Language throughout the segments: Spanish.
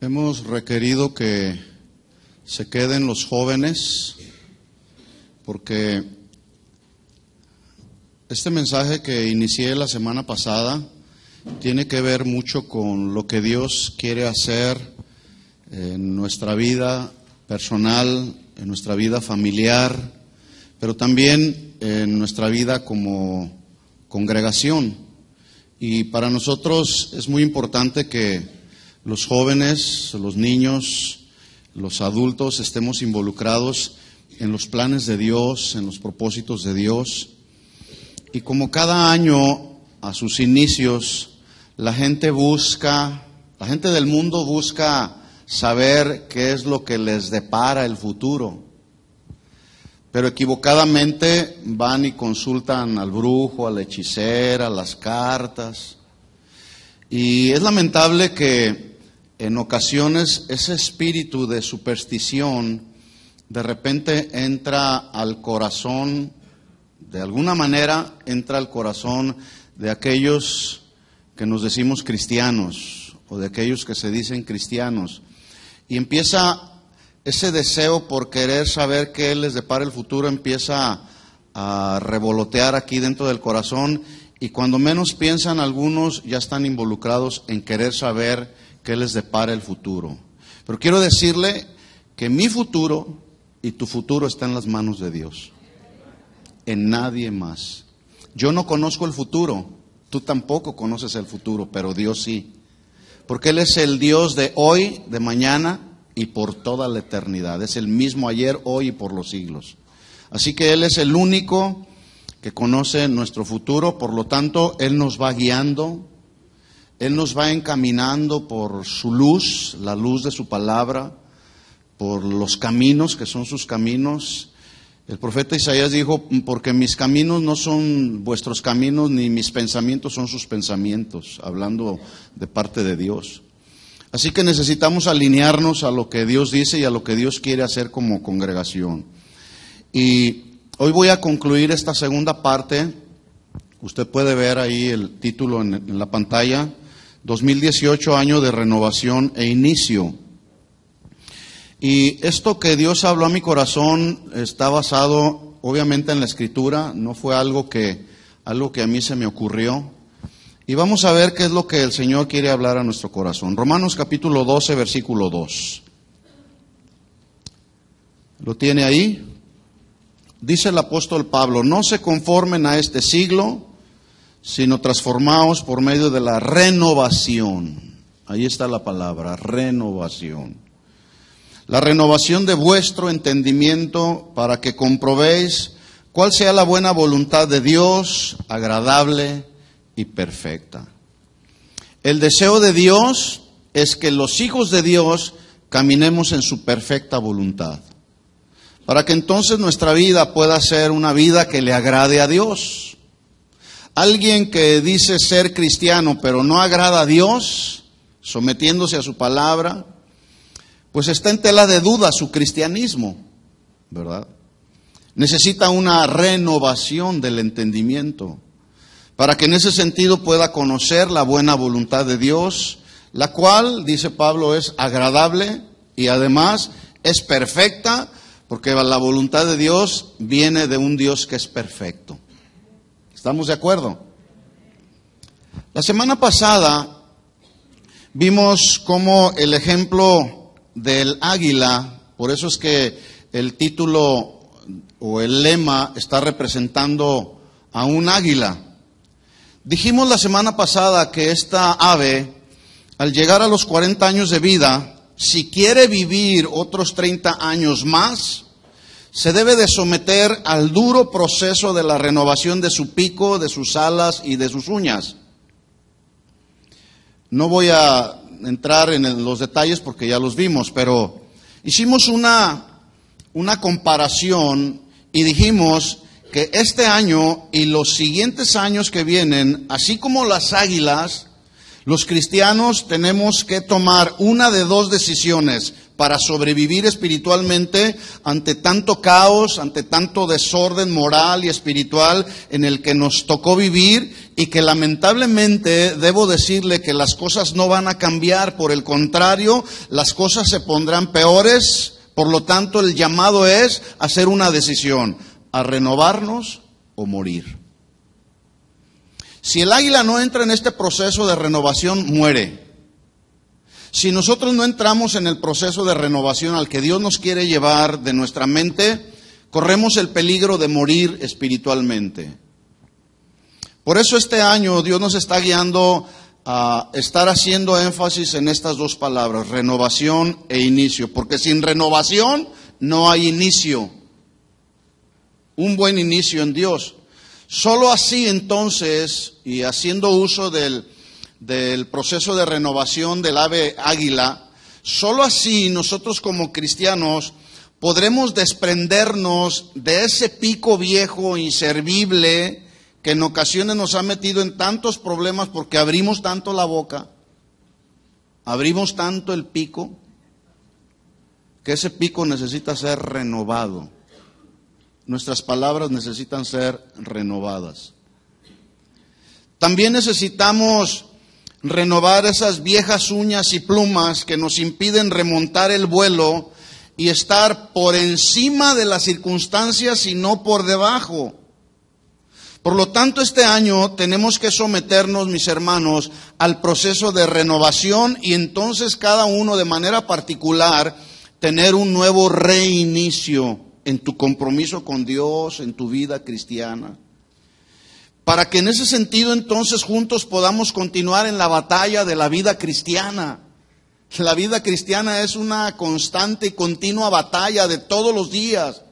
Hemos requerido que se queden los jóvenes porque este mensaje que inicié la semana pasada tiene que ver mucho con lo que Dios quiere hacer en nuestra vida personal, en nuestra vida familiar, pero también en nuestra vida como congregación. Y para nosotros es muy importante que los jóvenes, los niños, los adultos estemos involucrados en los planes de Dios, en los propósitos de Dios. Y como cada año, a sus inicios, la gente del mundo busca saber qué es lo que les depara el futuro. Pero equivocadamente van y consultan al brujo, a la hechicera, a las cartas. Y es lamentable que en ocasiones ese espíritu de superstición de repente entra al corazón, de alguna manera entra al corazón de aquellos que nos decimos cristianos o de aquellos que se dicen cristianos. Y empieza ese deseo por querer saber qué les depara el futuro, empieza a revolotear aquí dentro del corazón y cuando menos piensan algunos ya están involucrados en querer saber qué les depara el futuro. Pero quiero decirle que mi futuro y tu futuro está en las manos de Dios, en nadie más. Yo no conozco el futuro, tú tampoco conoces el futuro, pero Dios sí. Porque Él es el Dios de hoy, de mañana y por toda la eternidad. Es el mismo ayer, hoy y por los siglos. Así que Él es el único que conoce nuestro futuro, por lo tanto, Él nos va guiando, Él nos va encaminando por su luz, la luz de su palabra, por los caminos que son sus caminos. El profeta Isaías dijo, porque mis caminos no son vuestros caminos, ni mis pensamientos son sus pensamientos, hablando de parte de Dios. Así que necesitamos alinearnos a lo que Dios dice y a lo que Dios quiere hacer como congregación. Y hoy voy a concluir esta segunda parte. Usted puede ver ahí el título en la pantalla, 2018, año de renovación e inicio. Y esto que Dios habló a mi corazón está basado obviamente en la Escritura, no fue algo que a mí se me ocurrió. Y vamos a ver qué es lo que el Señor quiere hablar a nuestro corazón. Romanos capítulo 12, versículo 2. ¿Lo tiene ahí? Dice el apóstol Pablo, no se conformen a este siglo, sino transformaos por medio de la renovación. Ahí está la palabra, renovación. La renovación de vuestro entendimiento para que comprobéis cuál sea la buena voluntad de Dios, agradable y perfecta. El deseo de Dios es que los hijos de Dios caminemos en su perfecta voluntad, para que entonces nuestra vida pueda ser una vida que le agrade a Dios. Alguien que dice ser cristiano pero no agrada a Dios, sometiéndose a su palabra, pues está en tela de duda su cristianismo, ¿verdad? Necesita una renovación del entendimiento, para que en ese sentido pueda conocer la buena voluntad de Dios, la cual, dice Pablo, es agradable y además es perfecta, porque la voluntad de Dios viene de un Dios que es perfecto. ¿Estamos de acuerdo? La semana pasada vimos cómo el ejemplo del águila, por eso es que el título o el lema está representando a un águila. Dijimos la semana pasada que esta ave, al llegar a los 40 años de vida, si quiere vivir otros 30 años más, se debe de someter al duro proceso de la renovación de su pico, de sus alas y de sus uñas. No voy a entrar en los detalles porque ya los vimos, pero hicimos una comparación y dijimos que este año y los siguientes años que vienen, así como las águilas, los cristianos tenemos que tomar una de dos decisiones: para sobrevivir espiritualmente ante tanto caos, ante tanto desorden moral y espiritual en el que nos tocó vivir, y que lamentablemente debo decirle que las cosas no van a cambiar, por el contrario, las cosas se pondrán peores. Por lo tanto, el llamado es hacer una decisión: a renovarnos o morir. Si el águila no entra en este proceso de renovación, muere. Si nosotros no entramos en el proceso de renovación al que Dios nos quiere llevar de nuestra mente, corremos el peligro de morir espiritualmente. Por eso este año Dios nos está guiando a estar haciendo énfasis en estas dos palabras: renovación e inicio. Porque sin renovación no hay inicio, un buen inicio en Dios. Solo así entonces, y haciendo uso del proceso de renovación del ave águila, solo así nosotros como cristianos podremos desprendernos de ese pico viejo, inservible, que en ocasiones nos ha metido en tantos problemas porque abrimos tanto la boca, abrimos tanto el pico, que ese pico necesita ser renovado. Nuestras palabras necesitan ser renovadas. También necesitamos renovar esas viejas uñas y plumas que nos impiden remontar el vuelo y estar por encima de las circunstancias y no por debajo. Por lo tanto, este año tenemos que someternos, mis hermanos, al proceso de renovación, y entonces cada uno de manera particular tener un nuevo reinicio en tu compromiso con Dios, en tu vida cristiana. Para que en ese sentido entonces juntos podamos continuar en la batalla de la vida cristiana. La vida cristiana es una constante y continua batalla de todos los días.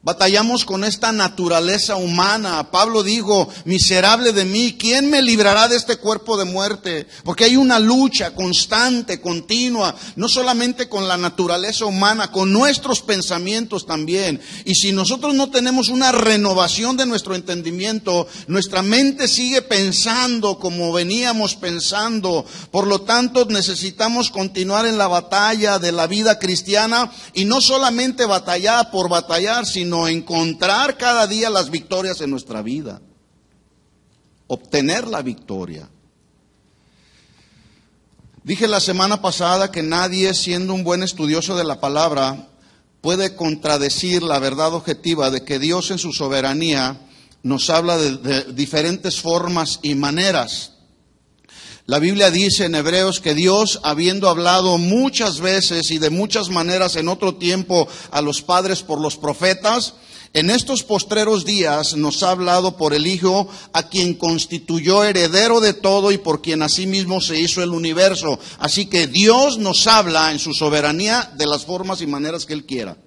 Batallamos con esta naturaleza humana. Pablo dijo: miserable de mí, ¿quién me librará de este cuerpo de muerte? Porque hay una lucha constante, continua, no solamente con la naturaleza humana, con nuestros pensamientos también. Y si nosotros no tenemos una renovación de nuestro entendimiento, nuestra mente sigue pensando como veníamos pensando. Por lo tanto, necesitamos continuar en la batalla de la vida cristiana, y no solamente batallar por batallar, sino encontrar cada día las victorias en nuestra vida, obtener la victoria. Dije la semana pasada que nadie, siendo un buen estudioso de la palabra, puede contradecir la verdad objetiva de que Dios en su soberanía nos habla de diferentes formas y maneras. La Biblia dice en Hebreos que Dios, habiendo hablado muchas veces y de muchas maneras en otro tiempo a los padres por los profetas, en estos postreros días nos ha hablado por el Hijo, a quien constituyó heredero de todo y por quien asimismo se hizo el universo. Así que Dios nos habla en su soberanía de las formas y maneras que Él quiera.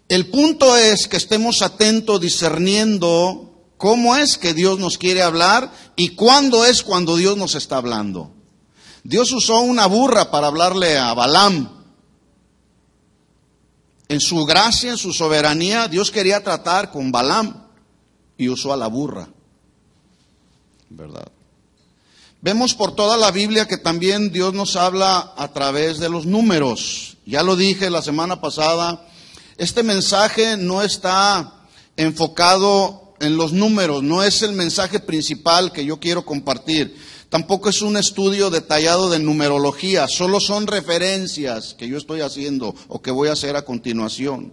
El punto es que estemos atentos, discerniendo cómo es que Dios nos quiere hablar y cuándo es cuando Dios nos está hablando. Dios usó una burra para hablarle a Balaam. En su gracia, en su soberanía, Dios quería tratar con Balaam y usó a la burra. ¿Verdad? Vemos por toda la Biblia que también Dios nos habla a través de los números. Ya lo dije la semana pasada, este mensaje no está enfocado en los números, no es el mensaje principal que yo quiero compartir. Tampoco es un estudio detallado de numerología, solo son referencias que yo estoy haciendo o que voy a hacer a continuación.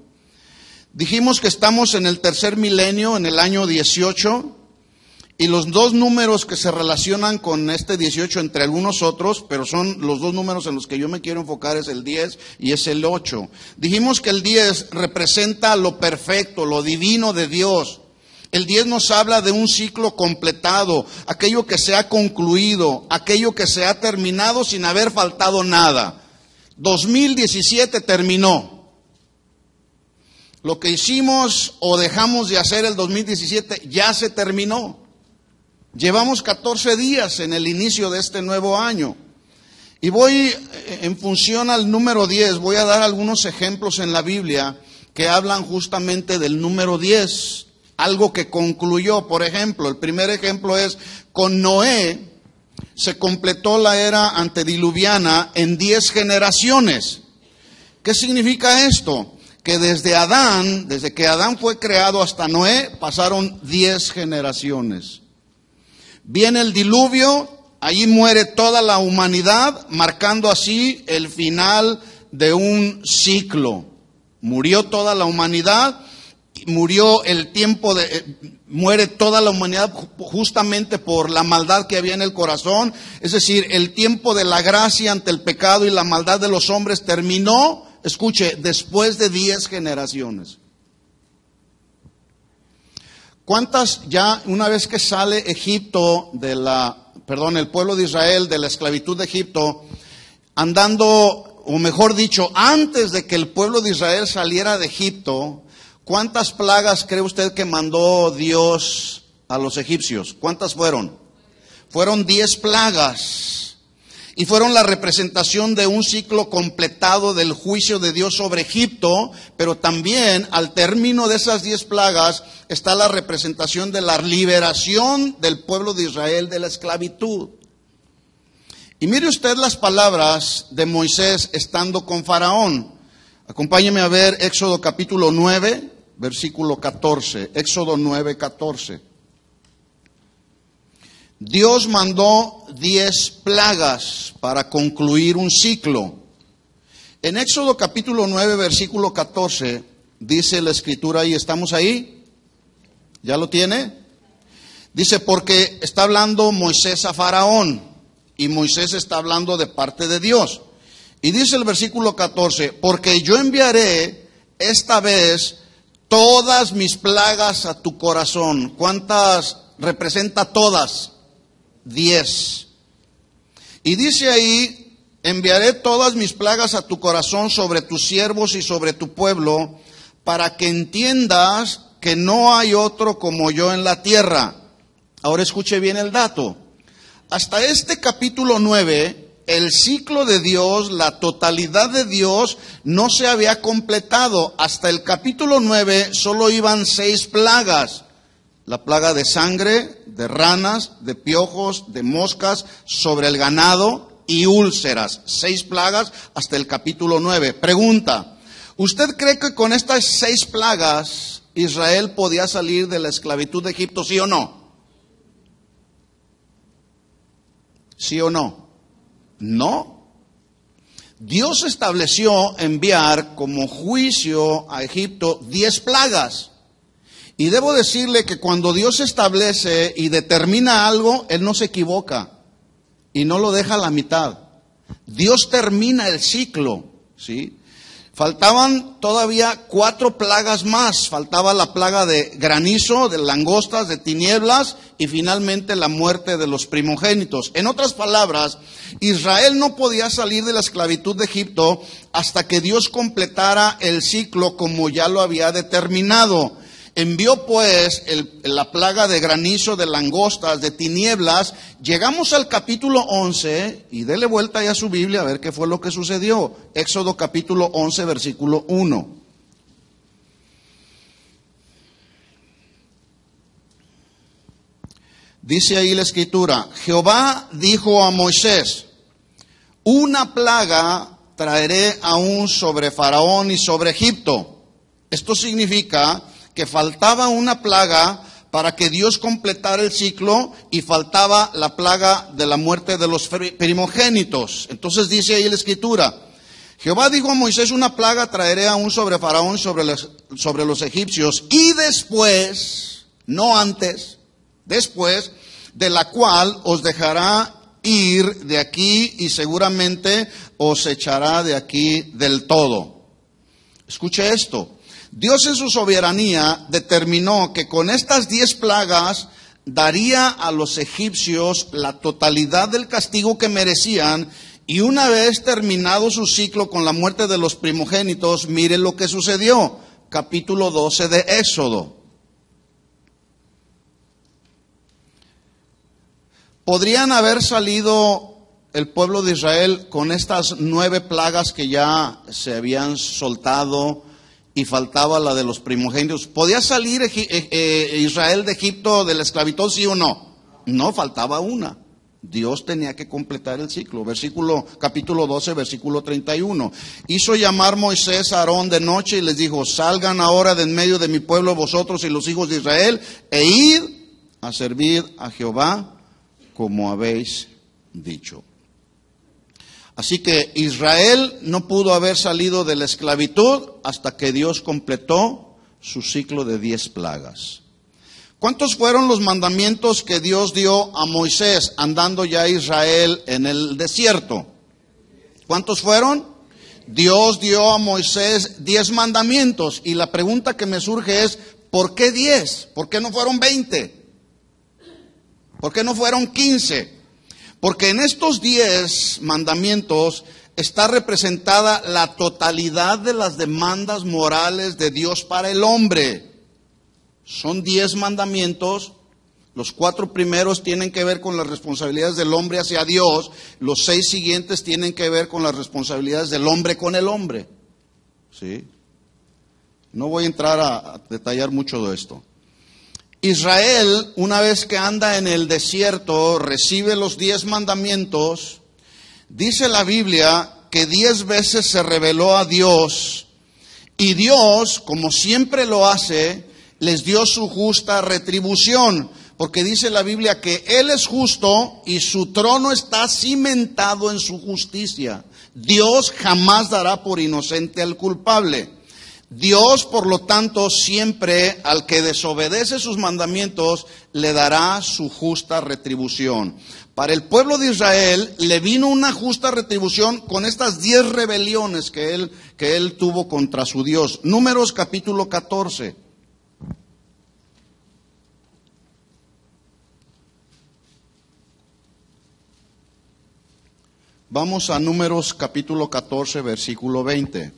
Dijimos que estamos en el tercer milenio, en el año 18, y los dos números que se relacionan con este 18 entre algunos otros, pero son los dos números en los que yo me quiero enfocar, es el 10 y es el 8. Dijimos que el 10 representa lo perfecto, lo divino de Dios. El 10 nos habla de un ciclo completado, aquello que se ha concluido, aquello que se ha terminado sin haber faltado nada. 2017 terminó. Lo que hicimos o dejamos de hacer el 2017 ya se terminó. Llevamos 14 días en el inicio de este nuevo año. Y voy, en función al número 10, voy a dar algunos ejemplos en la Biblia que hablan justamente del número 10. Algo que concluyó. Por ejemplo, el primer ejemplo es con Noé. se completó la era antediluviana en 10 generaciones. ¿Qué significa esto? Que desde que Adán fue creado hasta Noé, pasaron 10 generaciones. Viene el diluvio, allí muere toda la humanidad, marcando así el final de un ciclo. Murió toda la humanidad, muere toda la humanidad justamente por la maldad que había en el corazón. Es decir, el tiempo de la gracia ante el pecado y la maldad de los hombres terminó, escuche, después de 10 generaciones. ¿Cuántas ya, una vez que sale el pueblo de Israel de la esclavitud de Egipto, andando, o mejor dicho, antes de que el pueblo de Israel saliera de Egipto, ¿cuántas plagas cree usted que mandó Dios a los egipcios? ¿Cuántas fueron? Fueron 10 plagas. Y fueron la representación de un ciclo completado del juicio de Dios sobre Egipto, pero también al término de esas 10 plagas está la representación de la liberación del pueblo de Israel de la esclavitud. Y mire usted las palabras de Moisés estando con Faraón. Acompáñeme a ver Éxodo capítulo 9, versículo 14. Éxodo 9, 14. Dios mandó 10 plagas para concluir un ciclo. En Éxodo capítulo 9, versículo 14, dice la escritura, y estamos ahí, ¿ya lo tiene? Dice, porque está hablando Moisés a Faraón, y Moisés está hablando de parte de Dios. Y dice el versículo 14, porque yo enviaré esta vez todas mis plagas a tu corazón. ¿Cuántas representa todas? 10. Y dice ahí, enviaré todas mis plagas a tu corazón sobre tus siervos y sobre tu pueblo, para que entiendas que no hay otro como yo en la tierra. Ahora escuche bien el dato. Hasta este capítulo 9, el ciclo de Dios, la totalidad de Dios, no se había completado. Hasta el capítulo 9 solo iban 6 plagas. La plaga de sangre, de ranas, de piojos, de moscas sobre el ganado y úlceras. 6 plagas hasta el capítulo 9. Pregunta, ¿usted cree que con estas 6 plagas Israel podía salir de la esclavitud de Egipto, sí o no? ¿Sí o no? No. Dios estableció enviar como juicio a Egipto 10 plagas. Y debo decirle que cuando Dios establece y determina algo, Él no se equivoca y no lo deja a la mitad. Dios termina el ciclo, ¿sí? Faltaban todavía 4 plagas más. Faltaba la plaga de granizo, de langostas, de tinieblas y finalmente la muerte de los primogénitos. En otras palabras, Israel no podía salir de la esclavitud de Egipto hasta que Dios completara el ciclo como ya lo había determinado. Envió pues la plaga de granizo, de langostas, de tinieblas. Llegamos al capítulo 11 y dele vuelta ya a su Biblia a ver qué fue lo que sucedió. Éxodo capítulo 11, versículo 1. Dice ahí la escritura, Jehová dijo a Moisés, una plaga traeré aún sobre Faraón y sobre Egipto. Esto significa que faltaba una plaga para que Dios completara el ciclo y faltaba la plaga de la muerte de los primogénitos. Entonces dice ahí la escritura, Jehová dijo a Moisés, una plaga traeré aún sobre Faraón y sobre los egipcios, y después, no antes, después, de la cual os dejará ir de aquí y seguramente os echará de aquí del todo. Escuche esto. Dios en su soberanía determinó que con estas 10 plagas daría a los egipcios la totalidad del castigo que merecían, y una vez terminado su ciclo con la muerte de los primogénitos, mire lo que sucedió. Capítulo 12 de Éxodo. ¿Podrían haber salido el pueblo de Israel con estas 9 plagas que ya se habían soltado y faltaba la de los primogénitos? ¿Podía salir Israel de Egipto de la esclavitud, sí o no? No, faltaba una. Dios tenía que completar el ciclo. Capítulo 12, versículo 31. Hizo llamar Moisés a Aarón de noche y les dijo: salgan ahora de en medio de mi pueblo vosotros y los hijos de Israel, e id a servir a Jehová como habéis dicho. Así que Israel no pudo haber salido de la esclavitud hasta que Dios completó su ciclo de 10 plagas. ¿Cuántos fueron los mandamientos que Dios dio a Moisés andando ya Israel en el desierto? ¿Cuántos fueron? Dios dio a Moisés 10 mandamientos, y la pregunta que me surge es: ¿por qué 10? ¿Por qué no fueron 20? ¿Por qué no fueron 15? Porque en estos 10 mandamientos está representada la totalidad de las demandas morales de Dios para el hombre. Son 10 mandamientos. Los 4 primeros tienen que ver con las responsabilidades del hombre hacia Dios. Los 6 siguientes tienen que ver con las responsabilidades del hombre con el hombre. ¿Sí? No voy a entrar a detallar mucho de esto. Israel, una vez que anda en el desierto, recibe los 10 mandamientos. Dice la Biblia que 10 veces se rebeló a Dios, y Dios, como siempre lo hace, les dio su justa retribución, porque dice la Biblia que Él es justo y su trono está cimentado en su justicia. Dios jamás dará por inocente al culpable. Dios, por lo tanto, siempre al que desobedece sus mandamientos le dará su justa retribución. Para el pueblo de Israel le vino una justa retribución con estas 10 rebeliones que él tuvo contra su Dios. Números capítulo 14. Vamos a Números capítulo 14, versículo 20.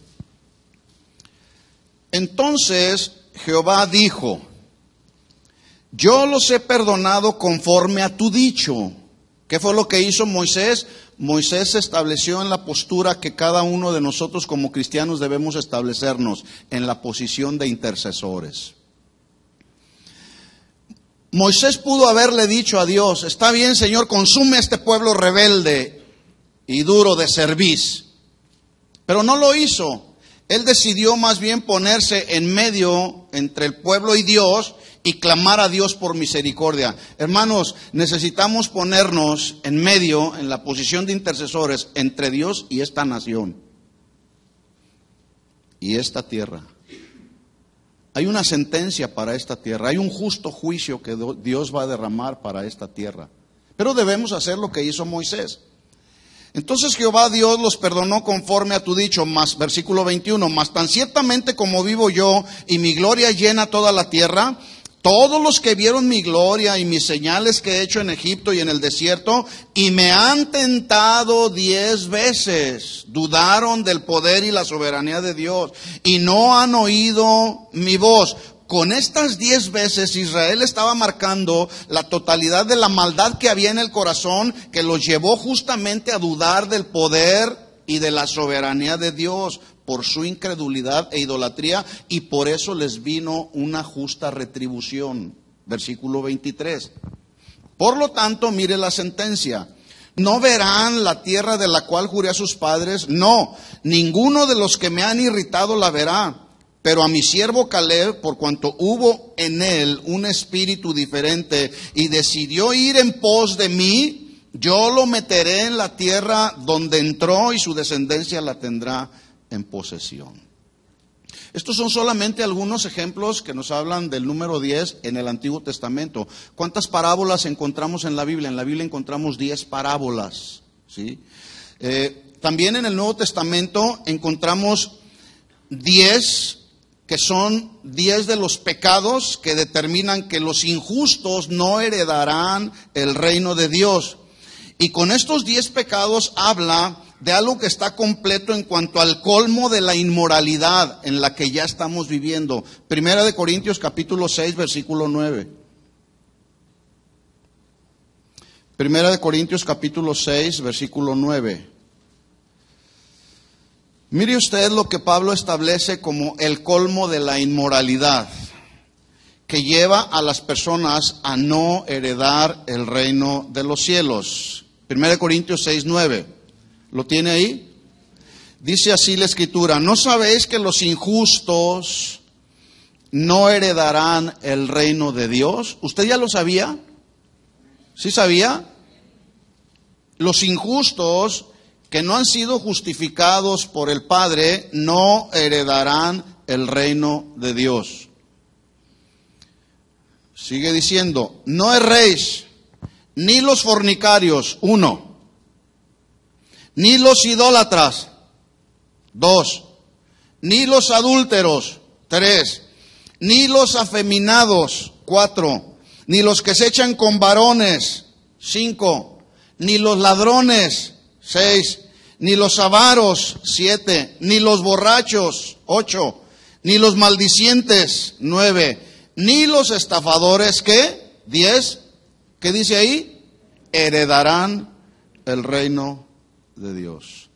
Entonces Jehová dijo: yo los he perdonado conforme a tu dicho. ¿Qué fue lo que hizo Moisés? Moisés se estableció en la postura que cada uno de nosotros como cristianos debemos establecernos, en la posición de intercesores. Moisés pudo haberle dicho a Dios: está bien, Señor, consume a este pueblo rebelde y duro de cerviz. Pero no lo hizo. Él decidió más bien ponerse en medio entre el pueblo y Dios y clamar a Dios por misericordia. Hermanos, necesitamos ponernos en medio, en la posición de intercesores, entre Dios y esta nación y esta tierra. Hay una sentencia para esta tierra, hay un justo juicio que Dios va a derramar para esta tierra. Pero debemos hacer lo que hizo Moisés. Entonces Jehová Dios los perdonó conforme a tu dicho, más versículo 21, mas tan ciertamente como vivo yo y mi gloria llena toda la tierra, todos los que vieron mi gloria y mis señales que he hecho en Egipto y en el desierto, y me han tentado 10 veces, dudaron del poder y la soberanía de Dios, y no han oído mi voz. Con estas 10 veces Israel estaba marcando la totalidad de la maldad que había en el corazón, que los llevó justamente a dudar del poder y de la soberanía de Dios por su incredulidad e idolatría, y por eso les vino una justa retribución. Versículo 23. Por lo tanto, mire la sentencia: no verán la tierra de la cual juré a sus padres, no, ninguno de los que me han irritado la verá. Pero a mi siervo Caleb, por cuanto hubo en él un espíritu diferente y decidió ir en pos de mí, yo lo meteré en la tierra donde entró y su descendencia la tendrá en posesión. Estos son solamente algunos ejemplos que nos hablan del número 10 en el Antiguo Testamento. ¿Cuántas parábolas encontramos en la Biblia? En la Biblia encontramos 10 parábolas, ¿sí? También en el Nuevo Testamento encontramos 10 que son 10 de los pecados que determinan que los injustos no heredarán el reino de Dios. Y con estos 10 pecados habla de algo que está completo en cuanto al colmo de la inmoralidad en la que ya estamos viviendo. Primera de Corintios capítulo 6, versículo 9. Primera de Corintios capítulo 6, versículo 9. Mire usted lo que Pablo establece como el colmo de la inmoralidad. que lleva a las personas a no heredar el reino de los cielos. 1 Corintios 6:9. ¿Lo tiene ahí? Dice así la Escritura: ¿no sabéis que los injustos no heredarán el reino de Dios? ¿Usted ya lo sabía? ¿Sí sabía? Los injustos que no han sido justificados por el Padre no heredarán el reino de Dios. Sigue diciendo: no erréis, ni los fornicarios, 1, ni los idólatras, 2, ni los adúlteros, 3, ni los afeminados, 4, ni los que se echan con varones, 5, ni los ladrones, 6, ni los avaros, 7, ni los borrachos, 8, ni los maldicientes, 9, ni los estafadores, ¿qué? 10, ¿qué dice ahí? Heredarán el reino de Dios.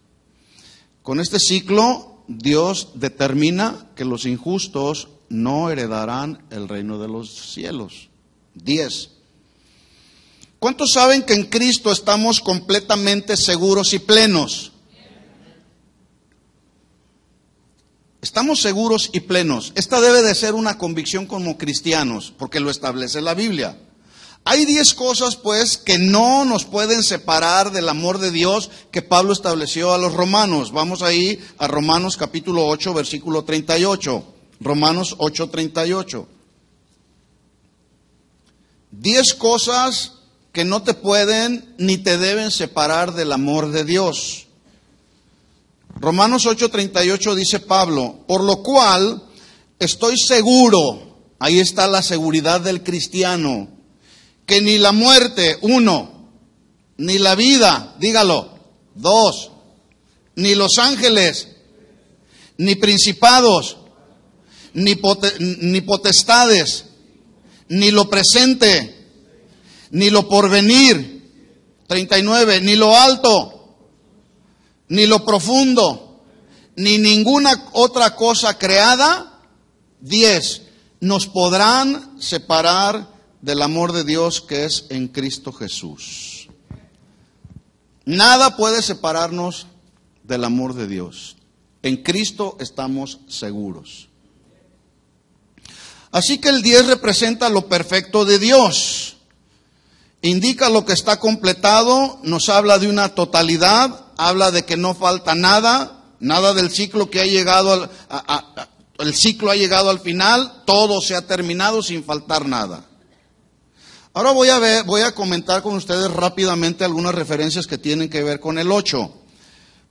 Con este ciclo, Dios determina que los injustos no heredarán el reino de los cielos. 10. ¿Cuántos saben que en Cristo estamos completamente seguros y plenos? Estamos seguros y plenos. Esta debe de ser una convicción como cristianos, porque lo establece la Biblia. Hay 10 cosas, pues, que no nos pueden separar del amor de Dios que Pablo estableció a los romanos. Vamos ahí a Romanos capítulo 8, versículo 38. Romanos 8, 38. 10 cosas que no te pueden ni te deben separar del amor de Dios. Romanos 8:38 dice Pablo: por lo cual estoy seguro, ahí está la seguridad del cristiano, que ni la muerte, 1, ni la vida, dígalo, 2, ni los ángeles, ni principados, ni potestades, ni lo presente, ni lo porvenir, 39, ni lo alto, ni lo profundo, ni ninguna otra cosa creada, 10, nos podrán separar del amor de Dios que es en Cristo Jesús. Nada puede separarnos del amor de Dios. En Cristo estamos seguros. Así que el 10 representa lo perfecto de Dios. Indica lo que está completado, nos habla de una totalidad, habla de que no falta nada, nada del ciclo que ha llegado el ciclo ha llegado al final, todo se ha terminado sin faltar nada. Ahora voy a comentar con ustedes rápidamente algunas referencias que tienen que ver con el 8,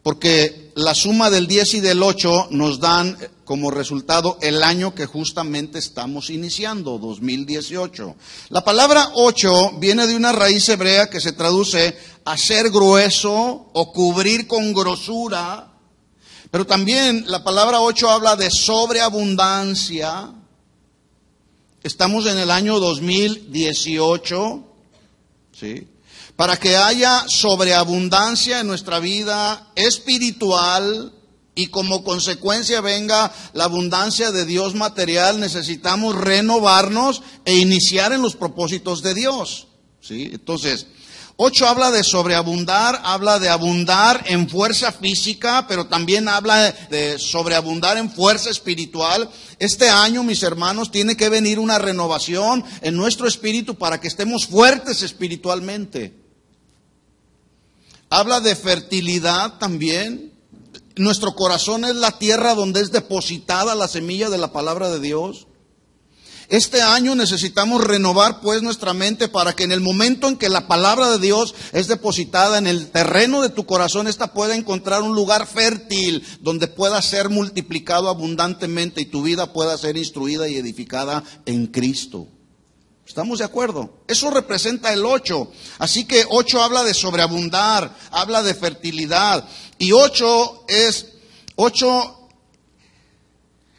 porque la suma del 10 y del 8 nos dan como resultado el año que justamente estamos iniciando, 2018. La palabra 8 viene de una raíz hebrea que se traduce hacer grueso o cubrir con grosura, pero también la palabra 8 habla de sobreabundancia. Estamos en el año 2018, ¿sí? Para que haya sobreabundancia en nuestra vida espiritual y como consecuencia venga la abundancia de Dios material, necesitamos renovarnos e iniciar en los propósitos de Dios, ¿sí? Entonces, 8 habla de sobreabundar, habla de abundar en fuerza física, pero también habla de sobreabundar en fuerza espiritual. Este año, mis hermanos, tiene que venir una renovación en nuestro espíritu para que estemos fuertes espiritualmente. Habla de fertilidad también. Nuestro corazón es la tierra donde es depositada la semilla de la palabra de Dios. Este año necesitamos renovar pues nuestra mente para que en el momento en que la palabra de Dios es depositada en el terreno de tu corazón, esta pueda encontrar un lugar fértil donde pueda ser multiplicado abundantemente y tu vida pueda ser instruida y edificada en Cristo. ¿Estamos de acuerdo? Eso representa el 8. Así que 8 habla de sobreabundar, habla de fertilidad. Y 8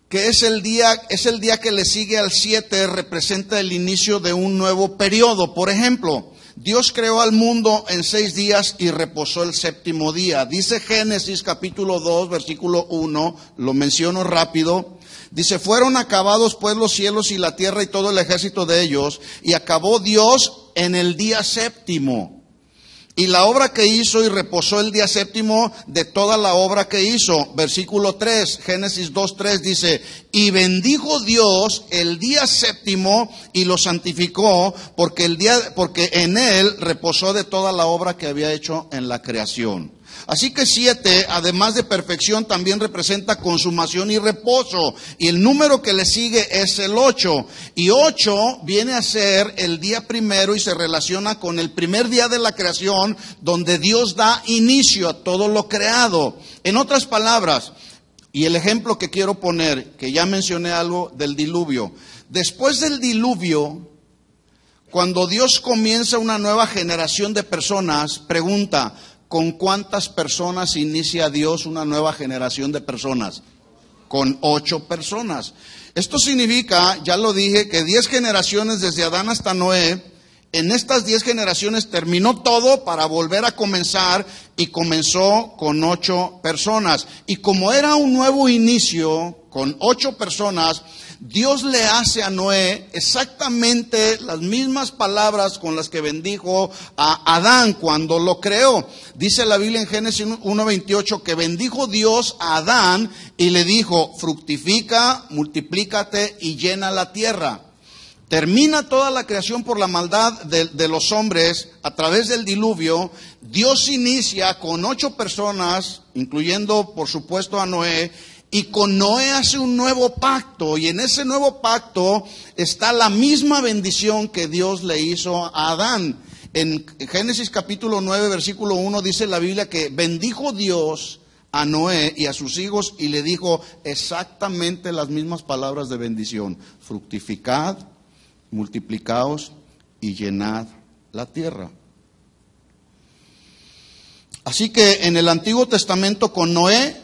que es el día que le sigue al 7, representa el inicio de un nuevo periodo. Por ejemplo, Dios creó al mundo en 6 días y reposó el séptimo día. Dice Génesis capítulo 2, versículo 1, lo menciono rápido. Dice, fueron acabados pues los cielos y la tierra y todo el ejército de ellos, y acabó Dios en el día séptimo. Y la obra que hizo, y reposó el día séptimo de toda la obra que hizo. Versículo 3, Génesis 2:3 dice, y bendijo Dios el día séptimo y lo santificó, porque en él reposó de toda la obra que había hecho en la creación. Así que 7, además de perfección, también representa consumación y reposo. Y el número que le sigue es el 8. Y 8 viene a ser el día primero y se relaciona con el primer día de la creación, donde Dios da inicio a todo lo creado. En otras palabras, y el ejemplo que quiero poner, que ya mencioné algo del diluvio. Después del diluvio, cuando Dios comienza una nueva generación de personas, pregunta, ¿con cuántas personas inicia Dios una nueva generación de personas? Con 8 personas. Esto significa, ya lo dije, que 10 generaciones desde Adán hasta Noé. En estas 10 generaciones terminó todo para volver a comenzar, y comenzó con 8 personas. Y como era un nuevo inicio con 8 personas, Dios le hace a Noé exactamente las mismas palabras con las que bendijo a Adán cuando lo creó. Dice la Biblia en Génesis 1:28 que bendijo Dios a Adán y le dijo, fructifica, multiplícate y llena la tierra. Termina toda la creación por la maldad de los hombres a través del diluvio. Dios inicia con 8 personas, incluyendo por supuesto a Noé, y con Noé hace un nuevo pacto, y en ese nuevo pacto está la misma bendición que Dios le hizo a Adán. En Génesis capítulo 9, versículo 1 dice la Biblia que bendijo Dios a Noé y a sus hijos y le dijo exactamente las mismas palabras de bendición: fructificad, multiplicaos y llenad la tierra. Así que en el Antiguo Testamento con Noé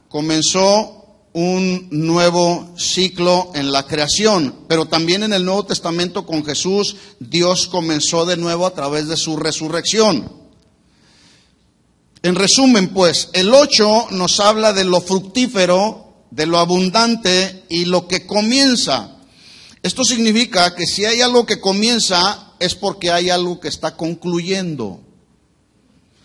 comenzó un nuevo ciclo en la creación, pero también en el Nuevo Testamento con Jesús, Dios comenzó de nuevo a través de su resurrección. En resumen, pues, el 8 nos habla de lo fructífero, de lo abundante y lo que comienza. Esto significa que si hay algo que comienza, es porque hay algo que está concluyendo.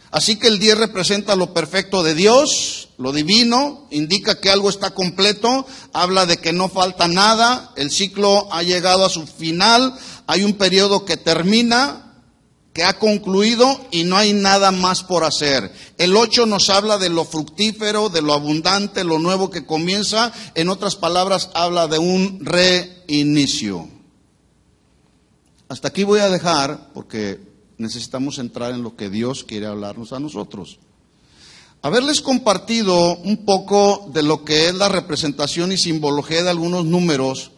Así que el 10 representa lo perfecto de Dios, lo divino, indica que algo está completo, habla de que no falta nada, el ciclo ha llegado a su final, hay un periodo que termina, que ha concluido y no hay nada más por hacer. El 8 nos habla de lo fructífero, de lo abundante, lo nuevo que comienza. En otras palabras, habla de un reinicio. Hasta aquí voy a dejar porque necesitamos entrar en lo que Dios quiere hablarnos a nosotros. Haberles compartido un poco de lo que es la representación y simbología de algunos números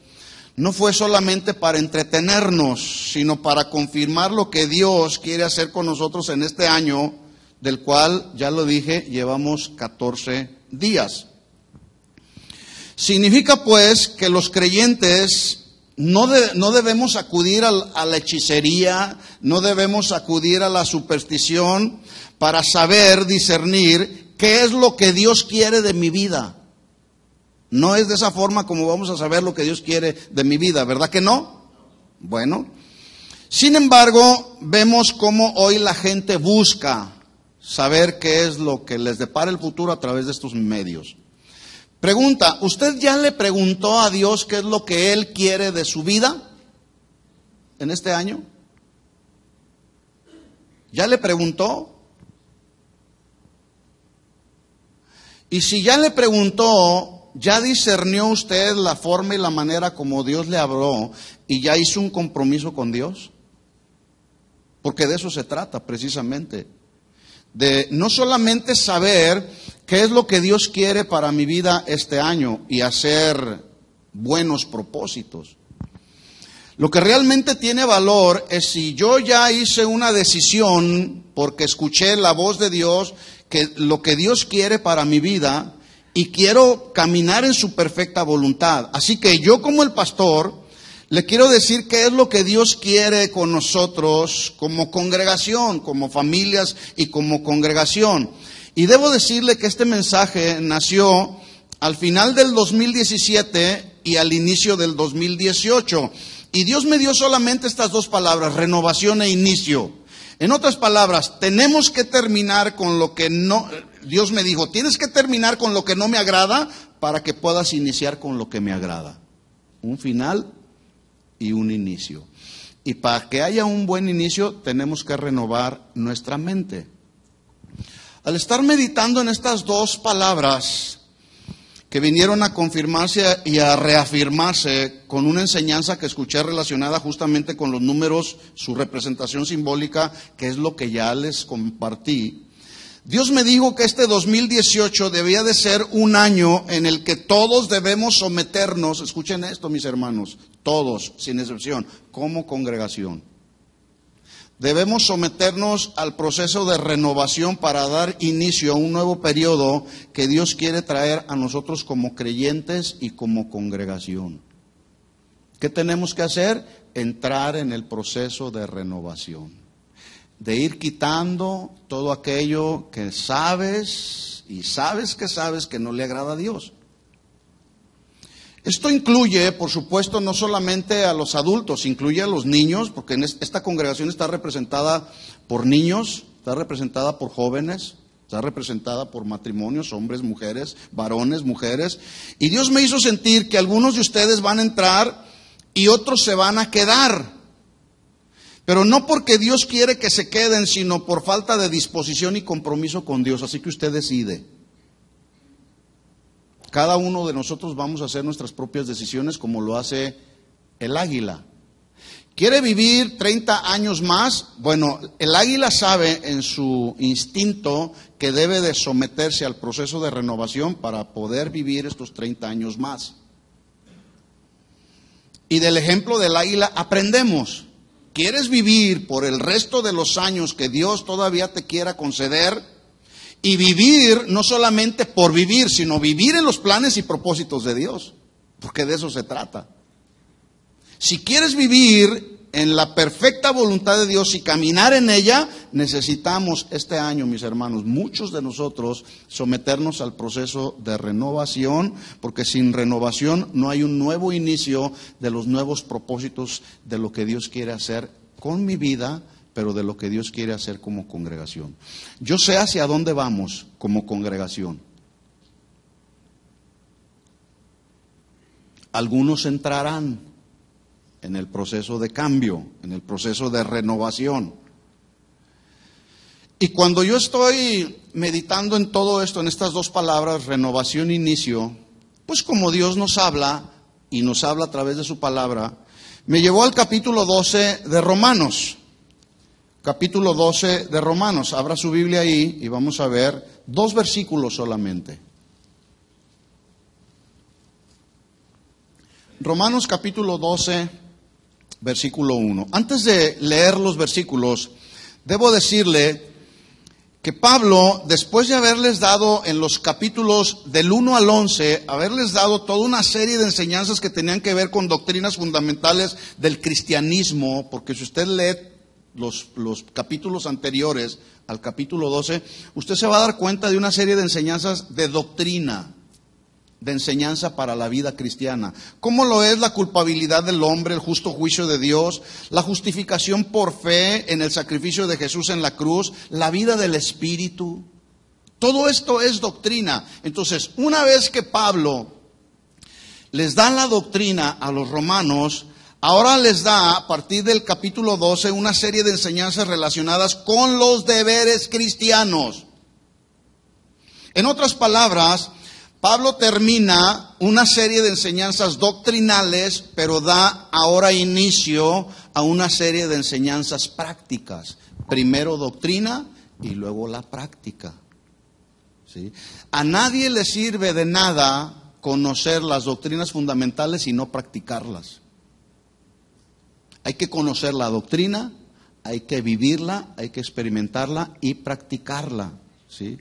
no fue solamente para entretenernos, sino para confirmar lo que Dios quiere hacer con nosotros en este año, del cual, ya lo dije, llevamos 14 días. Significa pues que los creyentes no debemos acudir a la hechicería, no debemos acudir a la superstición para saber discernir qué es lo que Dios quiere de mi vida. No es de esa forma como vamos a saber lo que Dios quiere de mi vida, ¿verdad que no? Bueno, sin embargo, vemos cómo hoy la gente busca saber qué es lo que les depara el futuro a través de estos medios. Pregunta, ¿usted ya le preguntó a Dios qué es lo que Él quiere de su vida en este año? ¿Ya le preguntó? Y si ya le preguntó, ¿ya discernió usted la forma y la manera como Dios le habló y ya hizo un compromiso con Dios? Porque de eso se trata precisamente. De no solamente saber qué es lo que Dios quiere para mi vida este año y hacer buenos propósitos. Lo que realmente tiene valor es si yo ya hice una decisión porque escuché la voz de Dios, que lo que Dios quiere para mi vida y quiero caminar en su perfecta voluntad. Así que yo como el pastor le quiero decir qué es lo que Dios quiere con nosotros como congregación, como familias y como congregación. Y debo decirle que este mensaje nació al final del 2017 y al inicio del 2018. Y Dios me dio solamente estas dos palabras, renovación e inicio. En otras palabras, tenemos que terminar con lo que no, Dios me dijo, tienes que terminar con lo que no me agrada para que puedas iniciar con lo que me agrada. Un final y un inicio. Y para que haya un buen inicio, tenemos que renovar nuestra mente. Al estar meditando en estas dos palabras que vinieron a confirmarse y a reafirmarse con una enseñanza que escuché relacionada justamente con los números, su representación simbólica, que es lo que ya les compartí, Dios me dijo que este 2018 debía de ser un año en el que todos debemos someternos, escuchen esto mis hermanos, todos, sin excepción, como congregación. Debemos someternos al proceso de renovación para dar inicio a un nuevo periodo que Dios quiere traer a nosotros como creyentes y como congregación. ¿Qué tenemos que hacer? Entrar en el proceso de renovación, de ir quitando todo aquello que sabes y sabes que no le agrada a Dios. Esto incluye, por supuesto, no solamente a los adultos, incluye a los niños, porque en esta congregación está representada por niños, está representada por jóvenes, está representada por matrimonios, hombres, mujeres, varones, mujeres. Y Dios me hizo sentir que algunos de ustedes van a entrar y otros se van a quedar. Pero no porque Dios quiere que se queden, sino por falta de disposición y compromiso con Dios. Así que usted decide. Cada uno de nosotros vamos a hacer nuestras propias decisiones como lo hace el águila. ¿Quiere vivir 30 años más? Bueno, el águila sabe en su instinto que debe de someterse al proceso de renovación para poder vivir estos 30 años más. Y del ejemplo del águila aprendemos. ¿Quieres vivir por el resto de los años que Dios todavía te quiera conceder? Y vivir no solamente por vivir, sino vivir en los planes y propósitos de Dios, porque de eso se trata. Si quieres vivir en la perfecta voluntad de Dios y caminar en ella, necesitamos este año, mis hermanos, muchos de nosotros, someternos al proceso de renovación, porque sin renovación no hay un nuevo inicio de los nuevos propósitos de lo que Dios quiere hacer con mi vida, pero de lo que Dios quiere hacer como congregación. Yo sé hacia dónde vamos como congregación. Algunos entrarán en el proceso de cambio, en el proceso de renovación. Y cuando yo estoy meditando en todo esto, en estas dos palabras, renovación e inicio, pues como Dios nos habla, y nos habla a través de su palabra, me llevó al capítulo 12 de Romanos. Capítulo 12 de Romanos. Abra su Biblia ahí y vamos a ver 2 versículos solamente. Romanos capítulo 12, versículo 1. Antes de leer los versículos, debo decirle que Pablo, después de haberles dado en los capítulos del 1 al 11, haberles dado toda una serie de enseñanzas que tenían que ver con doctrinas fundamentales del cristianismo, porque si usted lee los capítulos anteriores al capítulo 12, usted se va a dar cuenta de una serie de enseñanzas de doctrina, de enseñanza para la vida cristiana. ¿Cómo lo es la culpabilidad del hombre, el justo juicio de Dios, la justificación por fe en el sacrificio de Jesús en la cruz, la vida del Espíritu? Todo esto es doctrina. Entonces, una vez que Pablo les da la doctrina a los romanos, ahora les da, a partir del capítulo 12, una serie de enseñanzas relacionadas con los deberes cristianos. En otras palabras, Pablo termina una serie de enseñanzas doctrinales, pero da ahora inicio a una serie de enseñanzas prácticas. Primero doctrina y luego la práctica. ¿Sí? A nadie le sirve de nada conocer las doctrinas fundamentales y no practicarlas. Hay que conocer la doctrina, hay que vivirla, hay que experimentarla y practicarla. ¿Sí?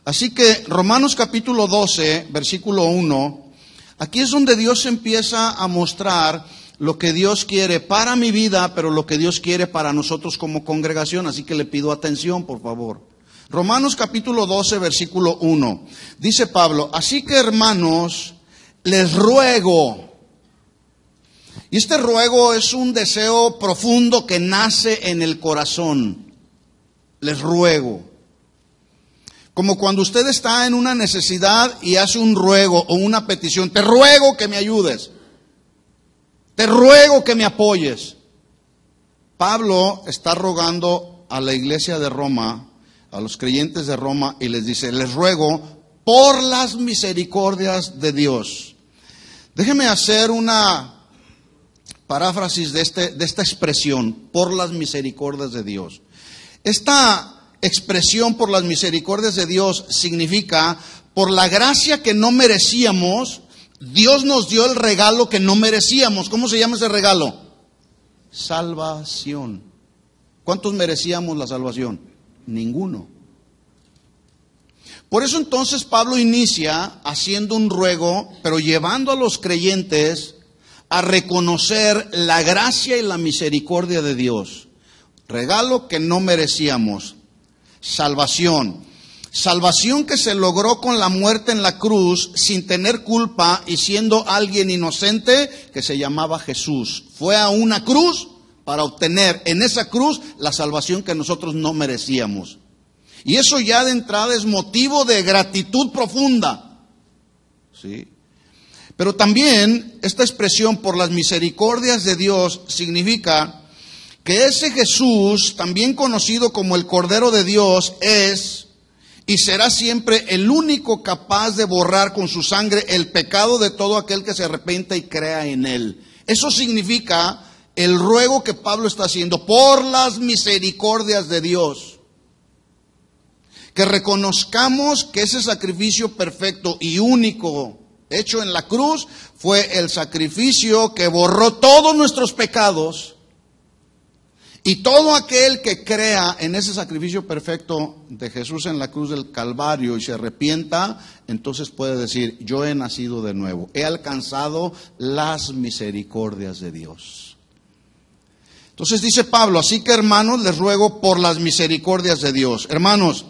Así que Romanos capítulo 12, versículo 1, aquí es donde Dios empieza a mostrar lo que Dios quiere para mi vida, pero lo que Dios quiere para nosotros como congregación. Así que le pido atención, por favor. Romanos capítulo 12, versículo 1. Dice Pablo, así que hermanos, les ruego. Y este ruego es un deseo profundo que nace en el corazón. Les ruego. Como cuando usted está en una necesidad y hace un ruego o una petición. Te ruego que me ayudes. Te ruego que me apoyes. Pablo está rogando a la iglesia de Roma, a los creyentes de Roma, y les dice, les ruego por las misericordias de Dios. Déjeme hacer una paráfrasis de esta expresión, por las misericordias de Dios. Esta expresión por las misericordias de Dios significa, por la gracia que no merecíamos, Dios nos dio el regalo que no merecíamos. ¿Cómo se llama ese regalo? Salvación. ¿Cuántos merecíamos la salvación? Ninguno. Por eso entonces Pablo inicia haciendo un ruego, pero llevando a los creyentes a reconocer la gracia y la misericordia de Dios. Regalo que no merecíamos. Salvación. Salvación que se logró con la muerte en la cruz sin tener culpa y siendo alguien inocente que se llamaba Jesús. Fue a una cruz para obtener en esa cruz la salvación que nosotros no merecíamos. Y eso ya de entrada es motivo de gratitud profunda. ¿Sí? Pero también esta expresión por las misericordias de Dios significa que ese Jesús, también conocido como el Cordero de Dios, es y será siempre el único capaz de borrar con su sangre el pecado de todo aquel que se arrepienta y crea en él. Eso significa el ruego que Pablo está haciendo por las misericordias de Dios. Que reconozcamos que ese sacrificio perfecto y único hecho en la cruz fue el sacrificio que borró todos nuestros pecados. Y todo aquel que crea en ese sacrificio perfecto de Jesús en la cruz del Calvario y se arrepienta, entonces puede decir, yo he nacido de nuevo, he alcanzado las misericordias de Dios. Entonces dice Pablo, así que hermanos, les ruego por las misericordias de Dios. Hermanos,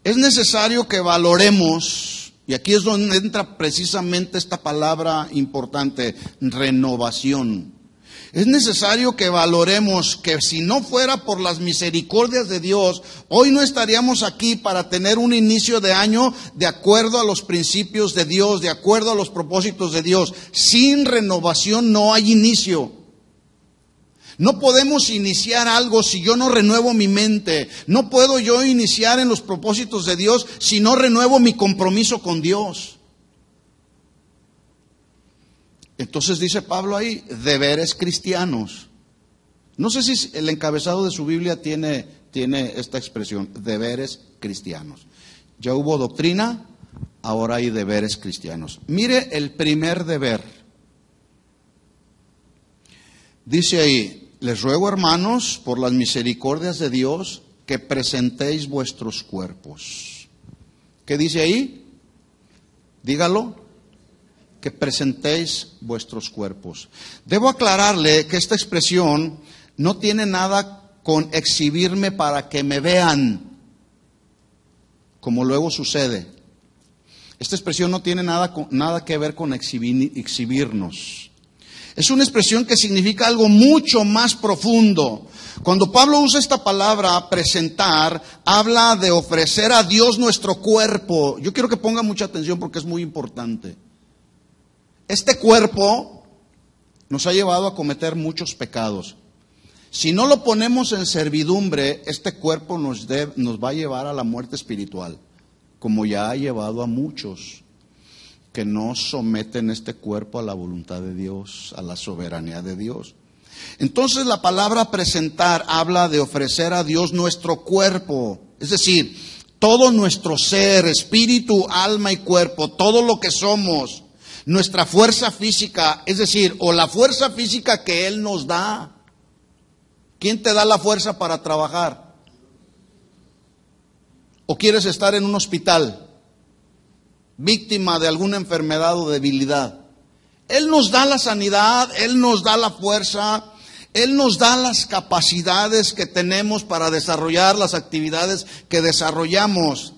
es necesario que valoremos, y aquí es donde entra precisamente esta palabra importante, renovación. Es necesario que valoremos que si no fuera por las misericordias de Dios, hoy no estaríamos aquí para tener un inicio de año de acuerdo a los principios de Dios, de acuerdo a los propósitos de Dios. Sin renovación no hay inicio. No podemos iniciar algo si yo no renuevo mi mente. No puedo yo iniciar en los propósitos de Dios si no renuevo mi compromiso con Dios. Entonces dice Pablo ahí, deberes cristianos. No sé si el encabezado de su Biblia tiene esta expresión, deberes cristianos. Ya hubo doctrina, ahora hay deberes cristianos. Mire el primer deber. Dice ahí, les ruego hermanos, por las misericordias de Dios, que presentéis vuestros cuerpos. ¿Qué dice ahí? Dígalo. Que presentéis vuestros cuerpos. Debo aclararle que esta expresión no tiene nada con exhibirme para que me vean, como luego sucede. Esta expresión no tiene nada que ver con exhibirnos. Es una expresión que significa algo mucho más profundo. Cuando Pablo usa esta palabra, presentar, habla de ofrecer a Dios nuestro cuerpo. Yo quiero que ponga mucha atención porque es muy importante. Este cuerpo nos ha llevado a cometer muchos pecados. Si no lo ponemos en servidumbre, este cuerpo nos va a llevar a la muerte espiritual, como ya ha llevado a muchos que no someten este cuerpo a la voluntad de Dios, a la soberanía de Dios. Entonces la palabra presentar habla de ofrecer a Dios nuestro cuerpo, es decir, todo nuestro ser, espíritu, alma y cuerpo, todo lo que somos. Nuestra fuerza física, es decir, o la fuerza física que Él nos da. ¿Quién te da la fuerza para trabajar? ¿O quieres estar en un hospital, víctima de alguna enfermedad o debilidad? Él nos da la sanidad, Él nos da la fuerza, Él nos da las capacidades que tenemos para desarrollar las actividades que desarrollamos.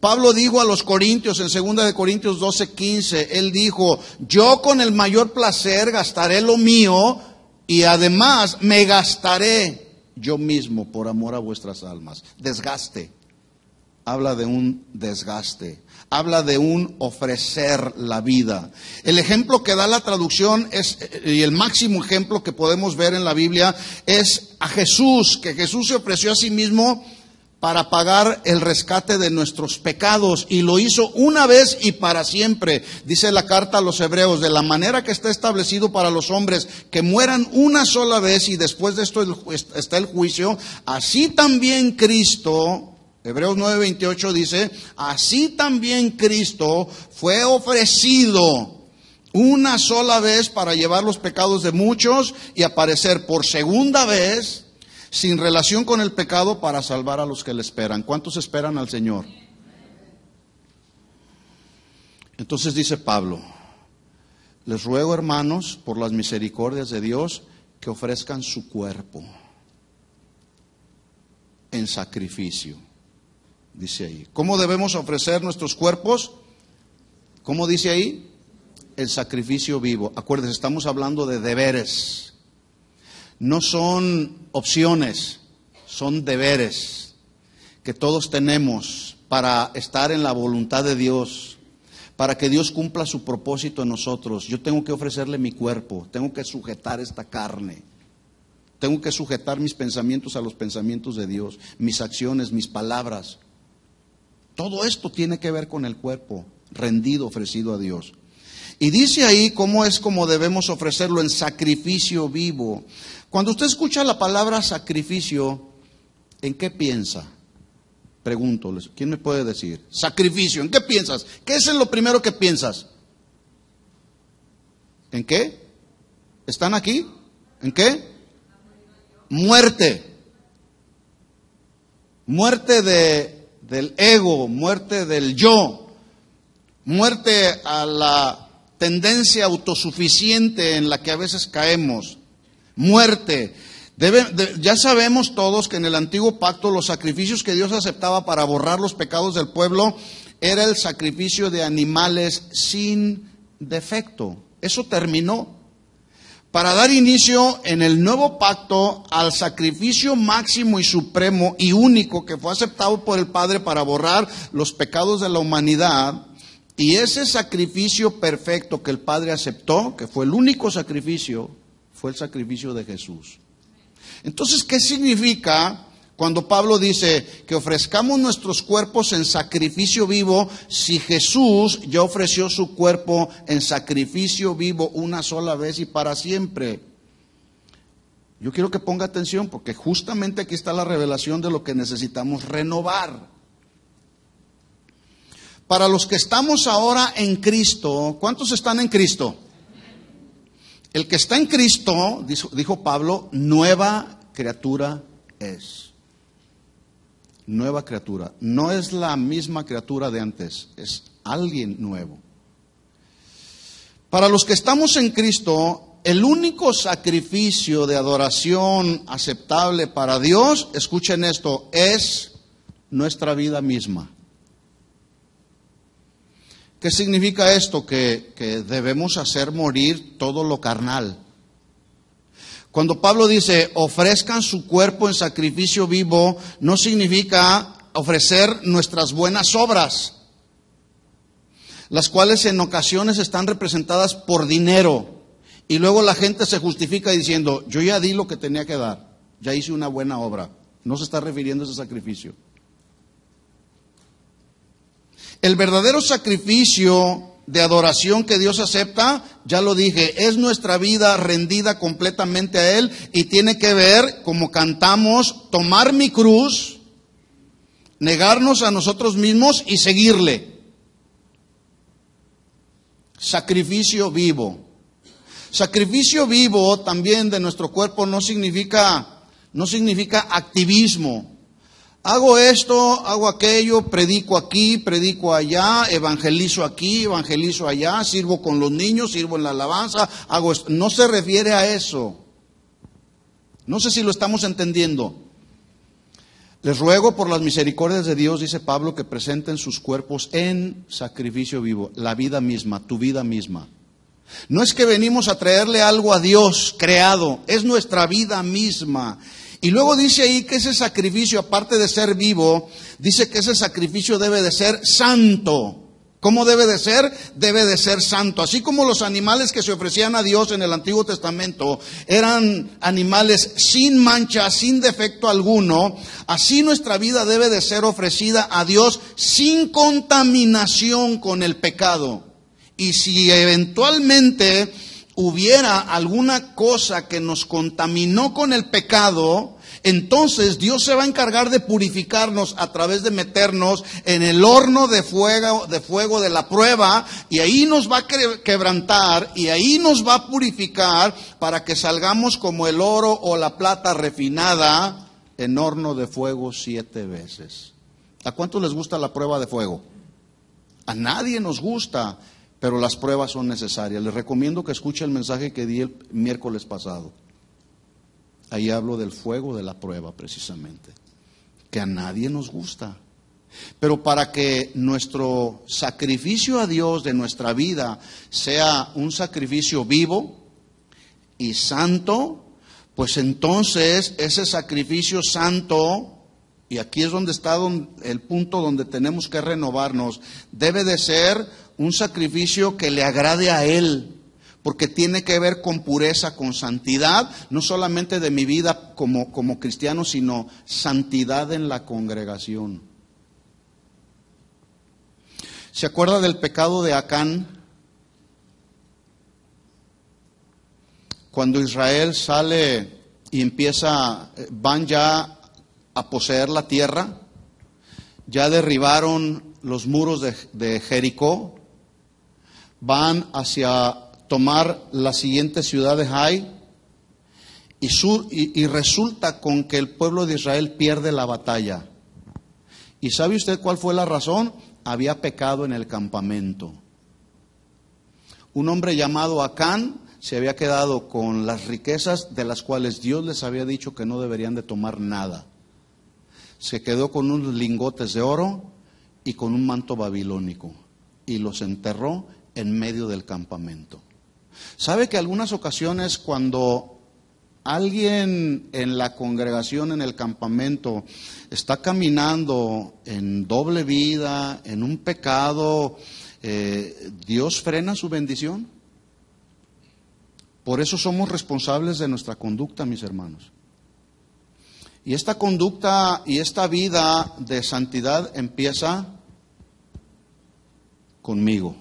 Pablo dijo a los corintios en 2 de Corintios 12:15, él dijo, yo con el mayor placer gastaré lo mío y además me gastaré yo mismo por amor a vuestras almas. Desgaste. Habla de un desgaste. Habla de un ofrecer la vida. El ejemplo que da la traducción es, y el máximo ejemplo que podemos ver en la Biblia es a Jesús, que Jesús se ofreció a sí mismo para pagar el rescate de nuestros pecados, y lo hizo una vez y para siempre. Dice la carta a los Hebreos, de la manera que está establecido para los hombres que mueran una sola vez y después de esto está el juicio, así también Cristo, Hebreos 9:28 dice, así también Cristo fue ofrecido una sola vez para llevar los pecados de muchos y aparecer por segunda vez sin relación con el pecado para salvar a los que le esperan. ¿Cuántos esperan al Señor? Entonces dice Pablo, les ruego, hermanos, por las misericordias de Dios, que ofrezcan su cuerpo en sacrificio. Dice ahí. ¿Cómo debemos ofrecer nuestros cuerpos? ¿Cómo dice ahí? El sacrificio vivo. Acuérdense, estamos hablando de deberes. No son opciones, son deberes que todos tenemos para estar en la voluntad de Dios, para que Dios cumpla su propósito en nosotros. Yo tengo que ofrecerle mi cuerpo, tengo que sujetar esta carne, tengo que sujetar mis pensamientos a los pensamientos de Dios, mis acciones, mis palabras. Todo esto tiene que ver con el cuerpo rendido, ofrecido a Dios. Y dice ahí cómo es como debemos ofrecerlo en sacrificio vivo. Cuando usted escucha la palabra sacrificio, ¿en qué piensa? Pregunto, ¿quién me puede decir? Sacrificio, ¿en qué piensas? ¿Qué es lo primero que piensas? ¿En qué? ¿Están aquí? ¿En qué? Muerte. Muerte del ego, muerte del yo, muerte a la tendencia autosuficiente en la que a veces caemos. Muerte. Ya sabemos todos que en el antiguo pacto los sacrificios que Dios aceptaba para borrar los pecados del pueblo era el sacrificio de animales sin defecto. Eso terminó. Para dar inicio en el nuevo pacto al sacrificio máximo y supremo y único que fue aceptado por el Padre para borrar los pecados de la humanidad. Y ese sacrificio perfecto que el Padre aceptó, que fue el único sacrificio, fue el sacrificio de Jesús. Entonces, ¿qué significa cuando Pablo dice que ofrezcamos nuestros cuerpos en sacrificio vivo si Jesús ya ofreció su cuerpo en sacrificio vivo una sola vez y para siempre? Yo quiero que ponga atención porque justamente aquí está la revelación de lo que necesitamos renovar. Para los que estamos ahora en Cristo, ¿cuántos están en Cristo? El que está en Cristo, dijo Pablo, nueva criatura es. Nueva criatura. No es la misma criatura de antes, es alguien nuevo. Para los que estamos en Cristo, el único sacrificio de adoración aceptable para Dios, escuchen esto, es nuestra vida misma. ¿Qué significa esto? Que debemos hacer morir todo lo carnal. Cuando Pablo dice, ofrezcan su cuerpo en sacrificio vivo, no significa ofrecer nuestras buenas obras, las cuales en ocasiones están representadas por dinero. Y luego la gente se justifica diciendo, yo ya di lo que tenía que dar, ya hice una buena obra. No se está refiriendo a ese sacrificio. El verdadero sacrificio de adoración que Dios acepta, ya lo dije, es nuestra vida rendida completamente a Él y tiene que ver, como cantamos, tomar mi cruz, negarnos a nosotros mismos y seguirle. Sacrificio vivo. Sacrificio vivo también de nuestro cuerpo no significa activismo. Hago esto, hago aquello, predico aquí, predico allá, evangelizo aquí, evangelizo allá, sirvo con los niños, sirvo en la alabanza, hago esto. No se refiere a eso. No sé si lo estamos entendiendo. Les ruego por las misericordias de Dios, dice Pablo, que presenten sus cuerpos en sacrificio vivo, la vida misma, tu vida misma. No es que venimos a traerle algo a Dios creado, es nuestra vida misma. Y luego dice ahí que ese sacrificio, aparte de ser vivo, dice que ese sacrificio debe de ser santo. ¿Cómo debe de ser? Debe de ser santo. Así como los animales que se ofrecían a Dios en el Antiguo Testamento eran animales sin mancha, sin defecto alguno, así nuestra vida debe de ser ofrecida a Dios sin contaminación con el pecado. Y si eventualmente hubiera alguna cosa que nos contaminó con el pecado, entonces Dios se va a encargar de purificarnos a través de meternos en el horno de fuego de la prueba, y ahí nos va a quebrantar y ahí nos va a purificar para que salgamos como el oro o la plata refinada en horno de fuego 7 veces. ¿A cuántos les gusta la prueba de fuego? A nadie nos gusta, pero las pruebas son necesarias. Les recomiendo que escuchen el mensaje que di el miércoles pasado. Ahí hablo del fuego de la prueba precisamente, que a nadie nos gusta. Pero para que nuestro sacrificio a Dios de nuestra vida sea un sacrificio vivo y santo, pues entonces ese sacrificio santo, y aquí es donde está el punto donde tenemos que renovarnos, debe de ser un sacrificio que le agrade a Él. Porque tiene que ver con pureza, con santidad, no solamente de mi vida como cristiano, sino santidad en la congregación. ¿Se acuerda del pecado de Acán? Cuando Israel sale y van ya a poseer la tierra, ya derribaron los muros de Jericó, van hacia tomar la siguiente ciudad de Jai, y resulta con que el pueblo de Israel pierde la batalla. ¿Y sabe usted cuál fue la razón? Había pecado en el campamento. Un hombre llamado Acán se había quedado con las riquezas de las cuales Dios les había dicho que no deberían de tomar nada. Se quedó con unos lingotes de oro y con un manto babilónico, y los enterró en medio del campamento. ¿Sabe que algunas ocasiones cuando alguien en la congregación, en el campamento, está caminando en doble vida, en un pecado, Dios frena su bendición? Por eso somos responsables de nuestra conducta, mis hermanos. Y esta conducta y esta vida de santidad empieza conmigo,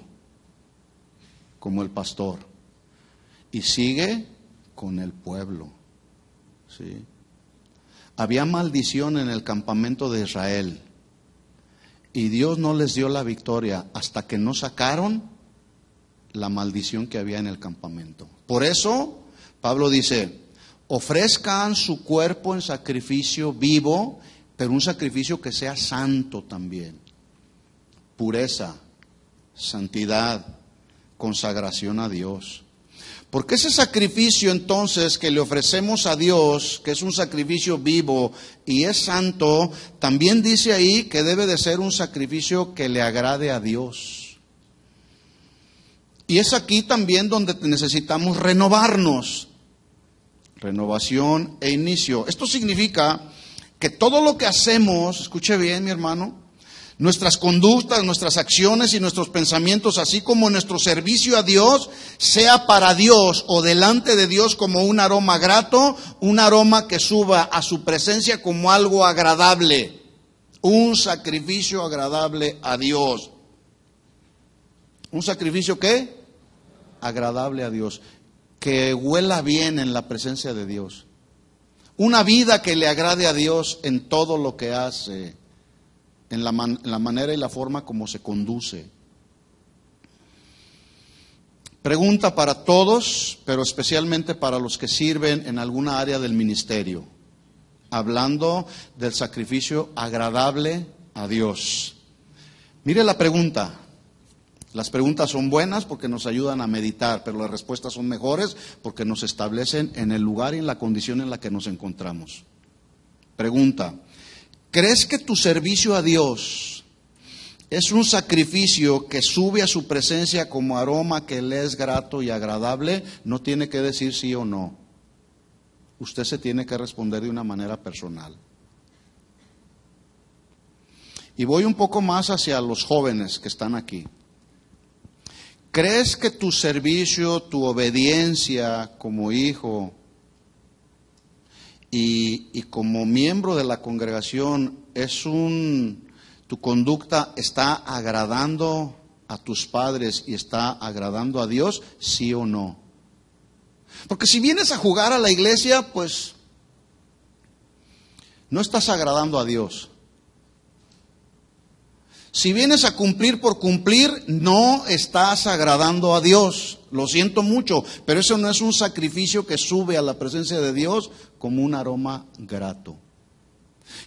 como el pastor. Y sigue con el pueblo. ¿Sí? Había maldición en el campamento de Israel. Y Dios no les dio la victoria hasta que no sacaron la maldición que había en el campamento. Por eso, Pablo dice, ofrezcan su cuerpo en sacrificio vivo, pero un sacrificio que sea santo también. Pureza, santidad, consagración a Dios. Porque ese sacrificio entonces que le ofrecemos a Dios, que es un sacrificio vivo y es santo, también dice ahí que debe de ser un sacrificio que le agrade a Dios. Y es aquí también donde necesitamos renovarnos. Renovación e inicio. Esto significa que todo lo que hacemos, escuche bien mi hermano, nuestras conductas, nuestras acciones y nuestros pensamientos, así como nuestro servicio a Dios, sea para Dios o delante de Dios como un aroma grato, un aroma que suba a su presencia como algo agradable, un sacrificio agradable a Dios. ¿Un sacrificio qué? Agradable a Dios, que huela bien en la presencia de Dios. Una vida que le agrade a Dios en todo lo que hace, en la manera y la forma como se conduce. Pregunta para todos, pero especialmente para los que sirven en alguna área del ministerio, hablando del sacrificio agradable a Dios. Mire la pregunta. Las preguntas son buenas porque nos ayudan a meditar, pero las respuestas son mejores porque nos establecen en el lugar y en la condición en la que nos encontramos. Pregunta: ¿Crees que tu servicio a Dios es un sacrificio que sube a su presencia como aroma que le es grato y agradable? No tiene que decir sí o no. Usted se tiene que responder de una manera personal. Y voy un poco más hacia los jóvenes que están aquí. ¿Crees que tu servicio, tu obediencia como hijo y como miembro de la congregación tu conducta está agradando a tus padres y está agradando a Dios, sí o no? Porque si vienes a jugar a la iglesia, pues no estás agradando a Dios. Si vienes a cumplir por cumplir, no estás agradando a Dios. Lo siento mucho, pero eso no es un sacrificio que sube a la presencia de Dios como un aroma grato.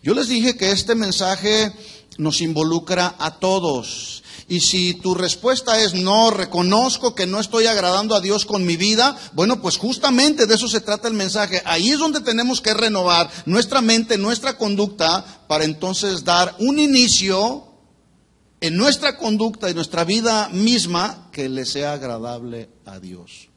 Yo les dije que este mensaje nos involucra a todos. Y si tu respuesta es no, reconozco que no estoy agradando a Dios con mi vida, bueno, pues justamente de eso se trata el mensaje. Ahí es donde tenemos que renovar nuestra mente, nuestra conducta, para entonces dar un inicio en nuestra conducta y nuestra vida misma que le sea agradable a Dios.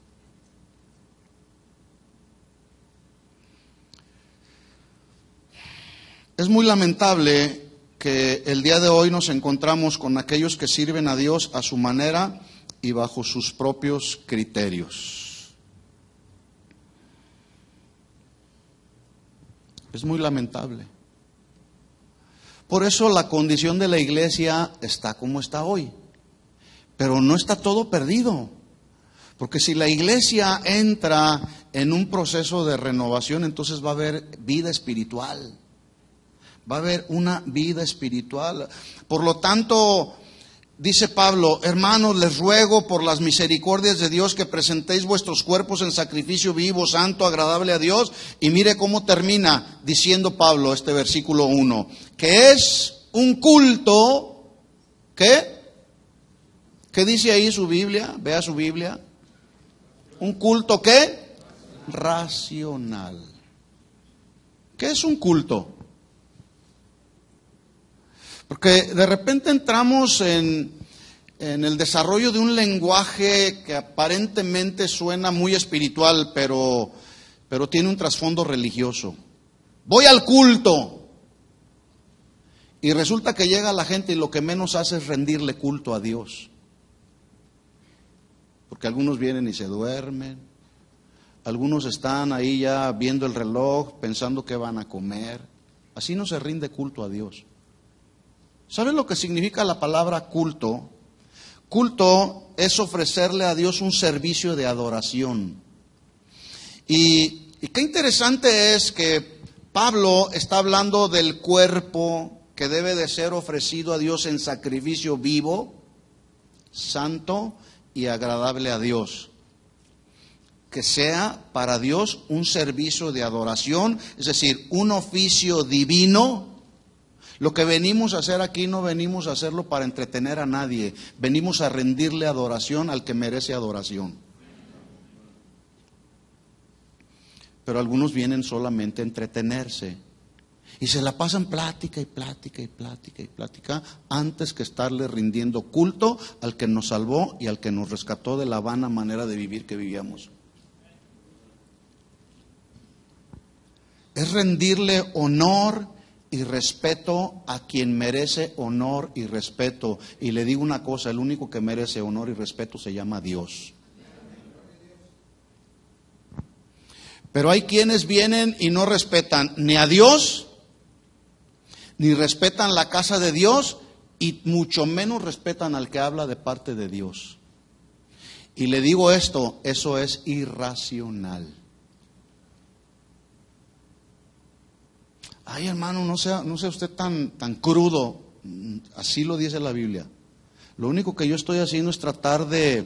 Es muy lamentable que el día de hoy nos encontramos con aquellos que sirven a Dios a su manera y bajo sus propios criterios. Es muy lamentable. Por eso la condición de la iglesia está como está hoy. Pero no está todo perdido. Porque si la iglesia entra en un proceso de renovación, entonces va a haber vida espiritual. Va a haber una vida espiritual. Por lo tanto, dice Pablo: hermanos, les ruego por las misericordias de Dios que presentéis vuestros cuerpos en sacrificio vivo, santo, agradable a Dios. Y mire cómo termina diciendo Pablo este versículo 1, que es un culto, ¿qué? ¿Qué dice ahí su Biblia? Vea su Biblia. Un culto, ¿qué? Racional. ¿Qué es un culto? Porque de repente entramos en el desarrollo de un lenguaje que aparentemente suena muy espiritual, pero tiene un trasfondo religioso. Voy al culto. Y resulta que llega la gente y lo que menos hace es rendirle culto a Dios. Porque algunos vienen y se duermen. Algunos están ahí ya viendo el reloj, pensando qué van a comer. Así no se rinde culto a Dios. ¿Saben lo que significa la palabra culto? Culto es ofrecerle a Dios un servicio de adoración. Y qué interesante es que Pablo está hablando del cuerpo que debe de ser ofrecido a Dios en sacrificio vivo, santo y agradable a Dios. Que sea para Dios un servicio de adoración, es decir, un oficio divino. Lo que venimos a hacer aquí no venimos a hacerlo para entretener a nadie, venimos a rendirle adoración al que merece adoración. Pero algunos vienen solamente a entretenerse y se la pasan plática y plática y plática y plática antes que estarle rindiendo culto al que nos salvó y al que nos rescató de la vana manera de vivir que vivíamos. Es rendirle honor y respeto a quien merece honor y respeto. Y le digo una cosa, el único que merece honor y respeto se llama Dios. Pero hay quienes vienen y no respetan ni a Dios, ni respetan la casa de Dios, y mucho menos respetan al que habla de parte de Dios. Y le digo esto, eso es irracional. Ay, hermano, no sea usted tan crudo. Así lo dice la Biblia. Lo único que yo estoy haciendo es tratar de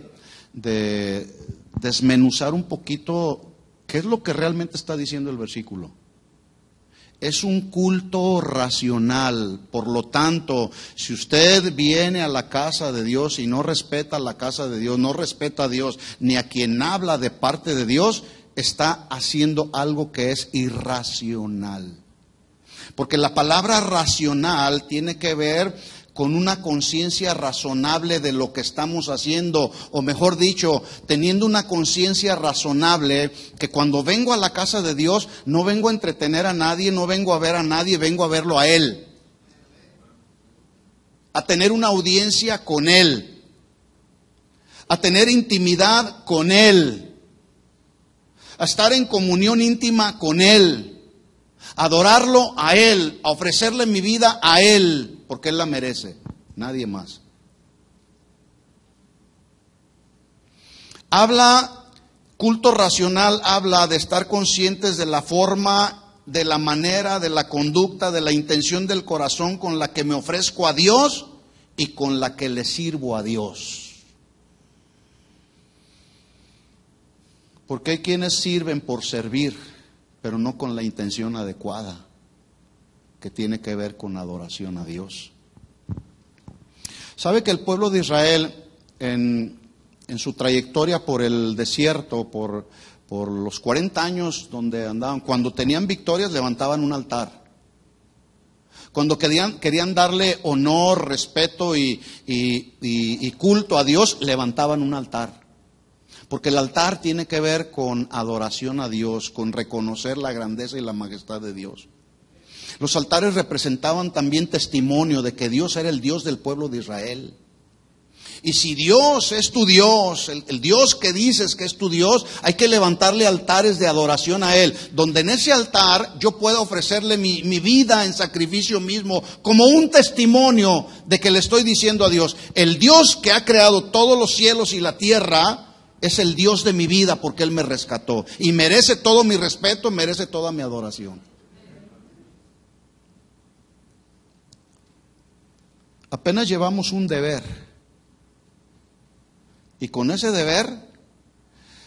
desmenuzar un poquito qué es lo que realmente está diciendo el versículo. Es un culto racional. Por lo tanto, si usted viene a la casa de Dios y no respeta la casa de Dios, no respeta a Dios, ni a quien habla de parte de Dios, está haciendo algo que es irracional. Porque la palabra racional tiene que ver con una conciencia razonable de lo que estamos haciendo, o mejor dicho, teniendo una conciencia razonable, que cuando vengo a la casa de Dios no vengo a entretener a nadie, no vengo a ver a nadie, vengo a verlo a Él, a tener una audiencia con Él, a tener intimidad con Él, a estar en comunión íntima con Él, a adorarlo a Él, a ofrecerle mi vida a Él, porque Él la merece, nadie más. Culto racional habla de estar conscientes de la forma, de la manera, de la conducta, de la intención del corazón con la que me ofrezco a Dios y con la que le sirvo a Dios. Porque hay quienes sirven por servir, pero no con la intención adecuada, que tiene que ver con adoración a Dios. ¿Sabe que el pueblo de Israel en su trayectoria por el desierto, por los 40 años donde andaban, cuando tenían victorias levantaban un altar? Cuando querían darle honor, respeto y culto a Dios, levantaban un altar. Porque el altar tiene que ver con adoración a Dios, con reconocer la grandeza y la majestad de Dios. Los altares representaban también testimonio de que Dios era el Dios del pueblo de Israel. Y si Dios es tu Dios, el Dios que dices que es tu Dios, hay que levantarle altares de adoración a Él, donde en ese altar yo pueda ofrecerle mi vida en sacrificio mismo, como un testimonio de que le estoy diciendo a Dios, el Dios que ha creado todos los cielos y la tierra es el Dios de mi vida porque Él me rescató. Y merece todo mi respeto, merece toda mi adoración. Apenas llevamos un deber. Y con ese deber,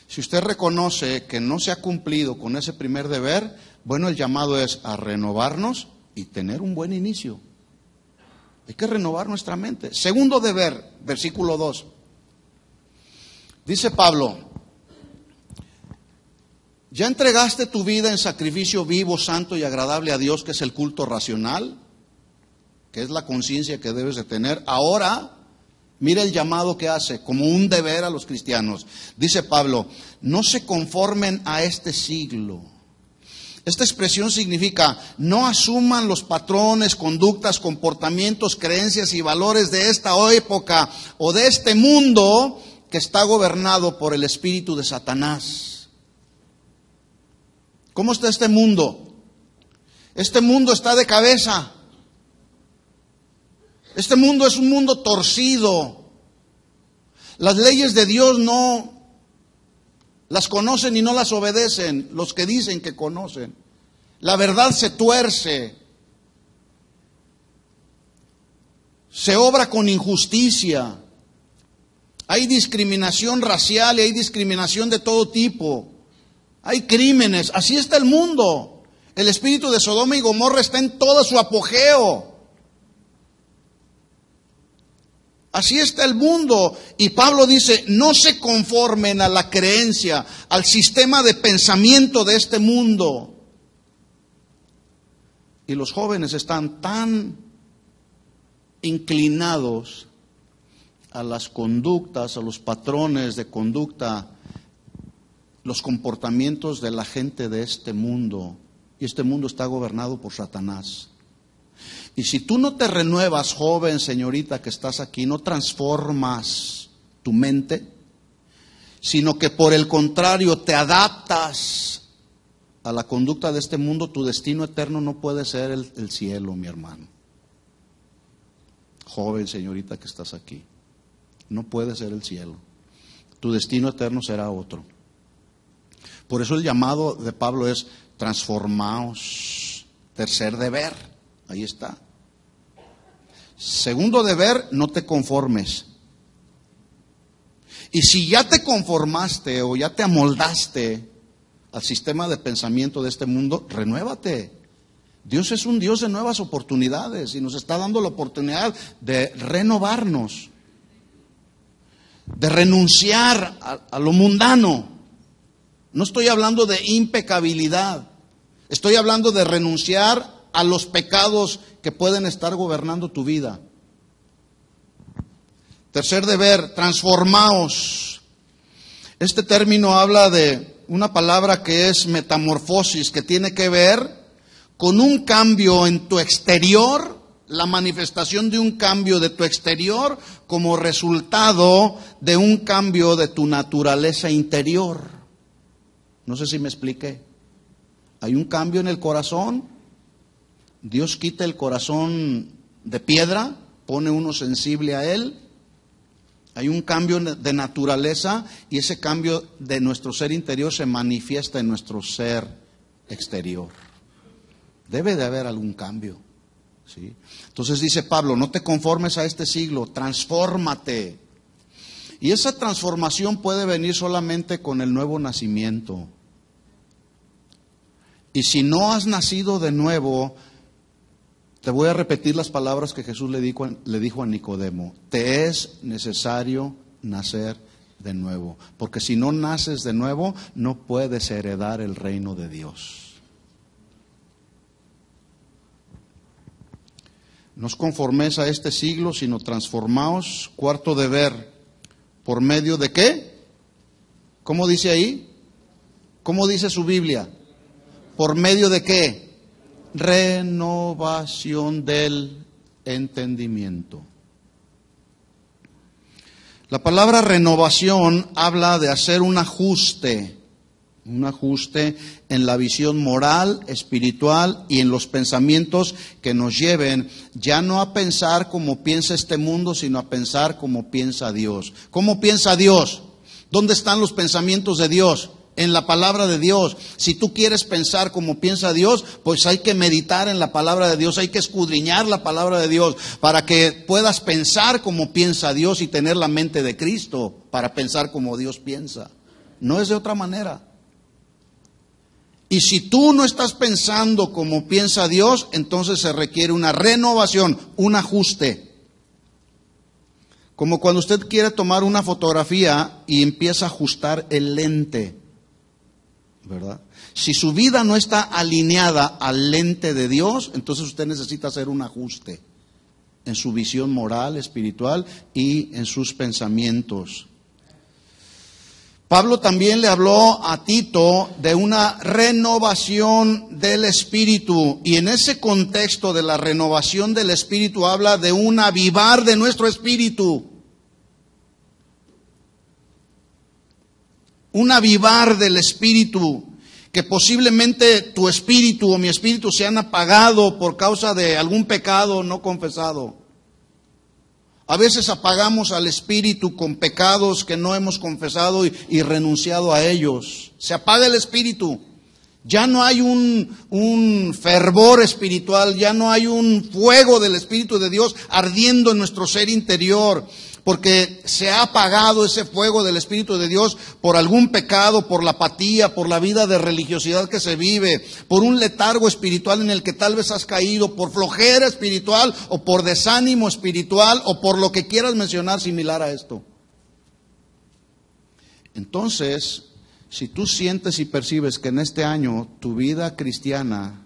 si usted reconoce que no se ha cumplido con ese primer deber, bueno, el llamado es a renovarnos y tener un buen inicio. Hay que renovar nuestra mente. Segundo deber, versículo 2. Dice Pablo, ¿ya entregaste tu vida en sacrificio vivo, santo y agradable a Dios, que es el culto racional? Que es la conciencia que debes de tener. Ahora, mira el llamado que hace, como un deber a los cristianos. Dice Pablo, no se conformen a este siglo. Esta expresión significa, no asuman los patrones, conductas, comportamientos, creencias y valores de esta época o de este mundo que está gobernado por el espíritu de Satanás. ¿Cómo está este mundo? Este mundo está de cabeza. Este mundo es un mundo torcido. Las leyes de Dios no las conocen y no las obedecen los que dicen que conocen. La verdad se tuerce. Se obra con injusticia. Hay discriminación racial y hay discriminación de todo tipo. Hay crímenes. Así está el mundo. El espíritu de Sodoma y Gomorra está en todo su apogeo. Así está el mundo. Y Pablo dice, no se conformen a la creencia, al sistema de pensamiento de este mundo. Y los jóvenes están tan inclinados a las conductas, a los patrones de conducta, los comportamientos de la gente de este mundo. Y este mundo está gobernado por Satanás. Y si tú no te renuevas, joven, señorita que estás aquí, no transformas tu mente, sino que por el contrario te adaptas a la conducta de este mundo, tu destino eterno no puede ser el cielo, mi hermano. Joven, señorita que estás aquí, no puede ser el cielo. Tu destino eterno será otro. Por eso el llamado de Pablo es transformaos. Tercer deber, ahí está. Segundo deber, no te conformes. Y si ya te conformaste o ya te amoldaste al sistema de pensamiento de este mundo, renuévate. Dios es un Dios de nuevas oportunidades y nos está dando la oportunidad de renovarnos, de renunciar a lo mundano. No estoy hablando de impecabilidad, estoy hablando de renunciar a los pecados que pueden estar gobernando tu vida. Tercer deber, transformaos. Este término habla de una palabra que es metamorfosis, que tiene que ver con un cambio en tu exterior, la manifestación de un cambio de tu exterior como resultado de un cambio de tu naturaleza interior. No sé si me expliqué. Hay un cambio en el corazón. Dios quita el corazón de piedra, pone uno sensible a Él. Hay un cambio de naturaleza y ese cambio de nuestro ser interior se manifiesta en nuestro ser exterior. Debe de haber algún cambio, ¿sí? Entonces dice Pablo, no te conformes a este siglo, transfórmate. Y esa transformación puede venir solamente con el nuevo nacimiento. Y si no has nacido de nuevo, te voy a repetir las palabras que Jesús le dijo a Nicodemo. Te es necesario nacer de nuevo, porque si no naces de nuevo, no puedes heredar el reino de Dios. No os conforméis a este siglo, sino transformaos. Cuarto deber, ¿por medio de qué? ¿Cómo dice ahí? ¿Cómo dice su Biblia? ¿Por medio de qué? Renovación del entendimiento. La palabra renovación habla de hacer un ajuste en la visión moral, espiritual y en los pensamientos que nos lleven ya no a pensar como piensa este mundo, sino a pensar como piensa Dios. ¿Cómo piensa Dios? ¿Dónde están los pensamientos de Dios? En la palabra de Dios. Si tú quieres pensar como piensa Dios, pues hay que meditar en la palabra de Dios, hay que escudriñar la palabra de Dios para que puedas pensar como piensa Dios y tener la mente de Cristo para pensar como Dios piensa. No es de otra manera. Y si tú no estás pensando como piensa Dios, entonces se requiere una renovación, un ajuste. Como cuando usted quiere tomar una fotografía y empieza a ajustar el lente, ¿verdad? Si su vida no está alineada al lente de Dios, entonces usted necesita hacer un ajuste en su visión moral, espiritual y en sus pensamientos. Pablo también le habló a Tito de una renovación del espíritu, y en ese contexto de la renovación del espíritu habla de un avivar de nuestro espíritu. Un avivar del espíritu, que posiblemente tu espíritu o mi espíritu se han apagado por causa de algún pecado no confesado. A veces apagamos al espíritu con pecados que no hemos confesado y renunciado a ellos. Se apaga el espíritu. Ya no hay un fervor espiritual, ya no hay un fuego del Espíritu de Dios ardiendo en nuestro ser interior, porque se ha apagado ese fuego del Espíritu de Dios por algún pecado, por la apatía, por la vida de religiosidad que se vive, por un letargo espiritual en el que tal vez has caído, por flojera espiritual o por desánimo espiritual o por lo que quieras mencionar similar a esto. Entonces, si tú sientes y percibes que en este año tu vida cristiana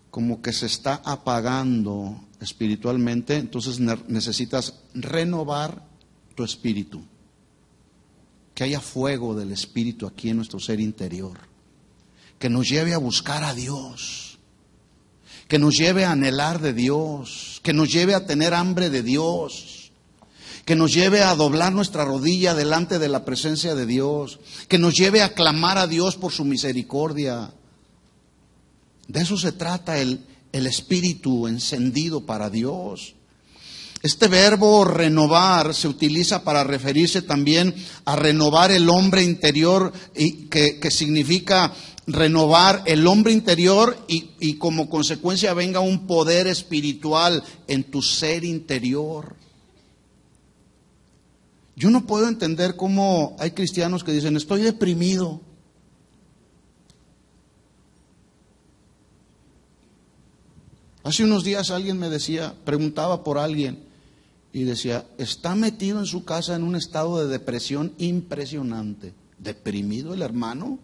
como que se está apagando espiritualmente, entonces necesitas renovar tu espíritu. Que haya fuego del espíritu aquí en nuestro ser interior. Que nos lleve a buscar a Dios. Que nos lleve a anhelar de Dios. Que nos lleve a tener hambre de Dios. Que nos lleve a doblar nuestra rodilla delante de la presencia de Dios. Que nos lleve a clamar a Dios por su misericordia. De eso se trata el espíritu encendido para Dios. Este verbo renovar se utiliza para referirse también a renovar el hombre interior, y que significa renovar el hombre interior y como consecuencia venga un poder espiritual en tu ser interior. Yo no puedo entender cómo hay cristianos que dicen, estoy deprimido. Hace unos días alguien me decía, preguntaba por alguien y decía, está metido en su casa en un estado de depresión impresionante. ¿Deprimido el hermano?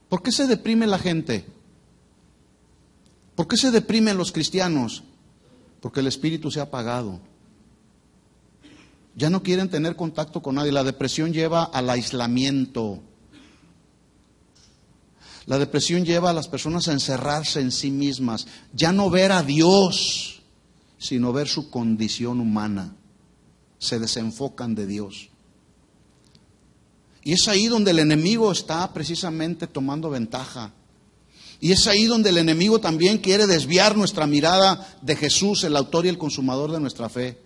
¿Por qué se deprime la gente? ¿Por qué se deprimen los cristianos? Porque el espíritu se ha apagado. Ya no quieren tener contacto con nadie. La depresión lleva al aislamiento. La depresión lleva a las personas a encerrarse en sí mismas, ya no ver a Dios, sino ver su condición humana. Se desenfocan de Dios. Y es ahí donde el enemigo está precisamente tomando ventaja. Y es ahí donde el enemigo también quiere desviar nuestra mirada de Jesús, el autor y el consumador de nuestra fe.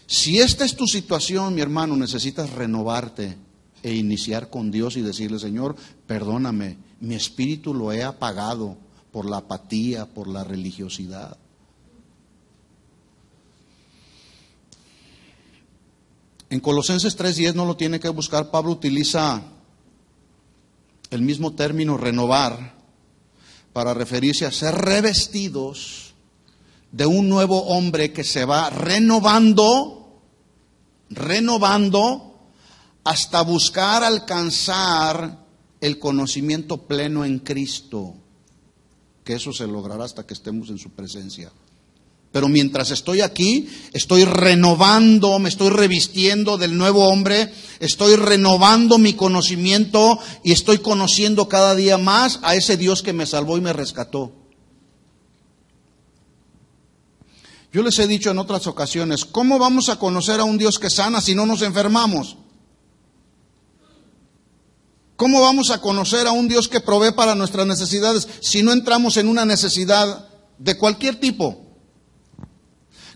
Si esta es tu situación, mi hermano, necesitas renovarte e iniciar con Dios y decirle: Señor, perdóname, mi espíritu lo he apagado por la apatía, por la religiosidad. En Colosenses 3:10 no lo tiene que buscar, Pablo utiliza el mismo término renovar para referirse a ser revestidos de un nuevo hombre que se va renovando hasta buscar alcanzar el conocimiento pleno en Cristo, que eso se logrará hasta que estemos en su presencia. Pero mientras estoy aquí, estoy renovando, me estoy revistiendo del nuevo hombre, estoy renovando mi conocimiento y estoy conociendo cada día más a ese Dios que me salvó y me rescató. Yo les he dicho en otras ocasiones, ¿cómo vamos a conocer a un Dios que sana si no nos enfermamos? ¿Cómo vamos a conocer a un Dios que provee para nuestras necesidades si no entramos en una necesidad de cualquier tipo?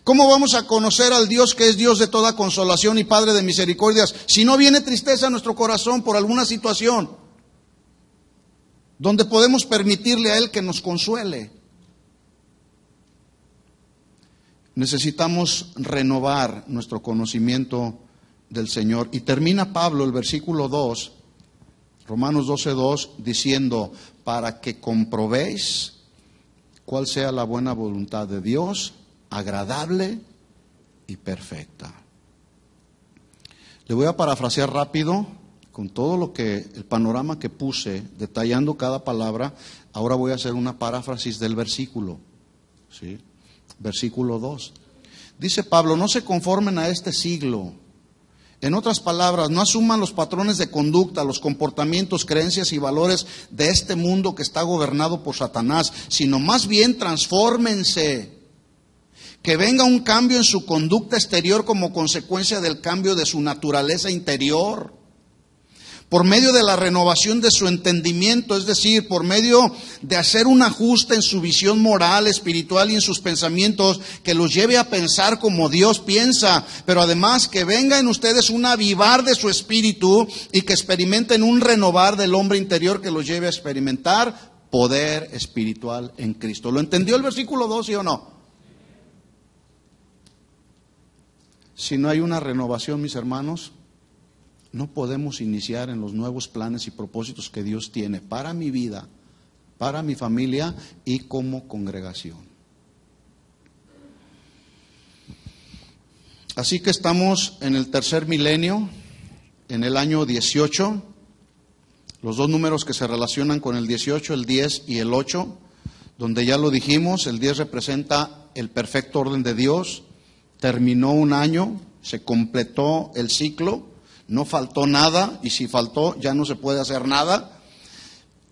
¿Cómo vamos a conocer al Dios que es Dios de toda consolación y Padre de misericordias si no viene tristeza a nuestro corazón por alguna situación donde podemos permitirle a Él que nos consuele? Necesitamos renovar nuestro conocimiento del Señor. Y termina Pablo el versículo 2, Romanos 12:2, diciendo: para que comprobéis cuál sea la buena voluntad de Dios, agradable y perfecta. Le voy a parafrasear rápido con todo lo que el panorama que puse, detallando cada palabra. Ahora voy a hacer una paráfrasis del versículo, ¿sí? Versículo 2. Dice Pablo: no se conformen a este siglo. En otras palabras, no asuman los patrones de conducta, los comportamientos, creencias y valores de este mundo que está gobernado por Satanás, sino más bien transfórmense. Que venga un cambio en su conducta exterior como consecuencia del cambio de su naturaleza interior. Por medio de la renovación de su entendimiento, es decir, por medio de hacer un ajuste en su visión moral, espiritual y en sus pensamientos, que los lleve a pensar como Dios piensa, pero además que venga en ustedes un avivar de su espíritu y que experimenten un renovar del hombre interior que los lleve a experimentar poder espiritual en Cristo. ¿Lo entendió el versículo 2, sí o no? Si no hay una renovación, mis hermanos, no podemos iniciar en los nuevos planes y propósitos que Dios tiene para mi vida, para mi familia y como congregación. Así que estamos en el tercer milenio, en el año 18. Los dos números que se relacionan con el 18, el 10 y el 8, donde ya lo dijimos, el 10 representa el perfecto orden de Dios. Terminó un año, se completó el ciclo. No faltó nada, y si faltó ya no se puede hacer nada.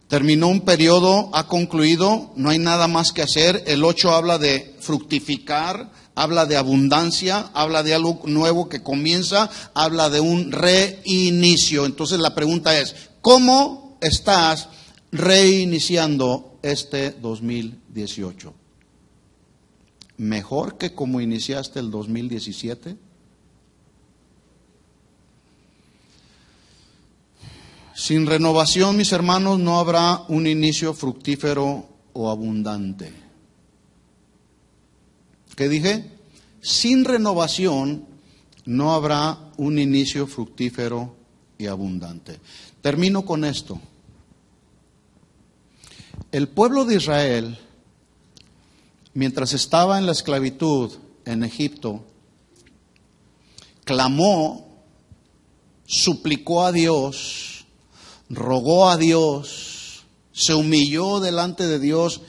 Terminó un periodo, ha concluido, no hay nada más que hacer. El 8 habla de fructificar, habla de abundancia, habla de algo nuevo que comienza, habla de un reinicio. Entonces la pregunta es: ¿cómo estás reiniciando este 2018? ¿Mejor que como iniciaste el 2017? Sin renovación, mis hermanos, no habrá un inicio fructífero o abundante. ¿Qué dije? Sin renovación no habrá un inicio fructífero y abundante. Termino con esto. El pueblo de Israel, mientras estaba en la esclavitud en Egipto, clamó, suplicó a Dios, rogó a Dios, se humilló delante de Dios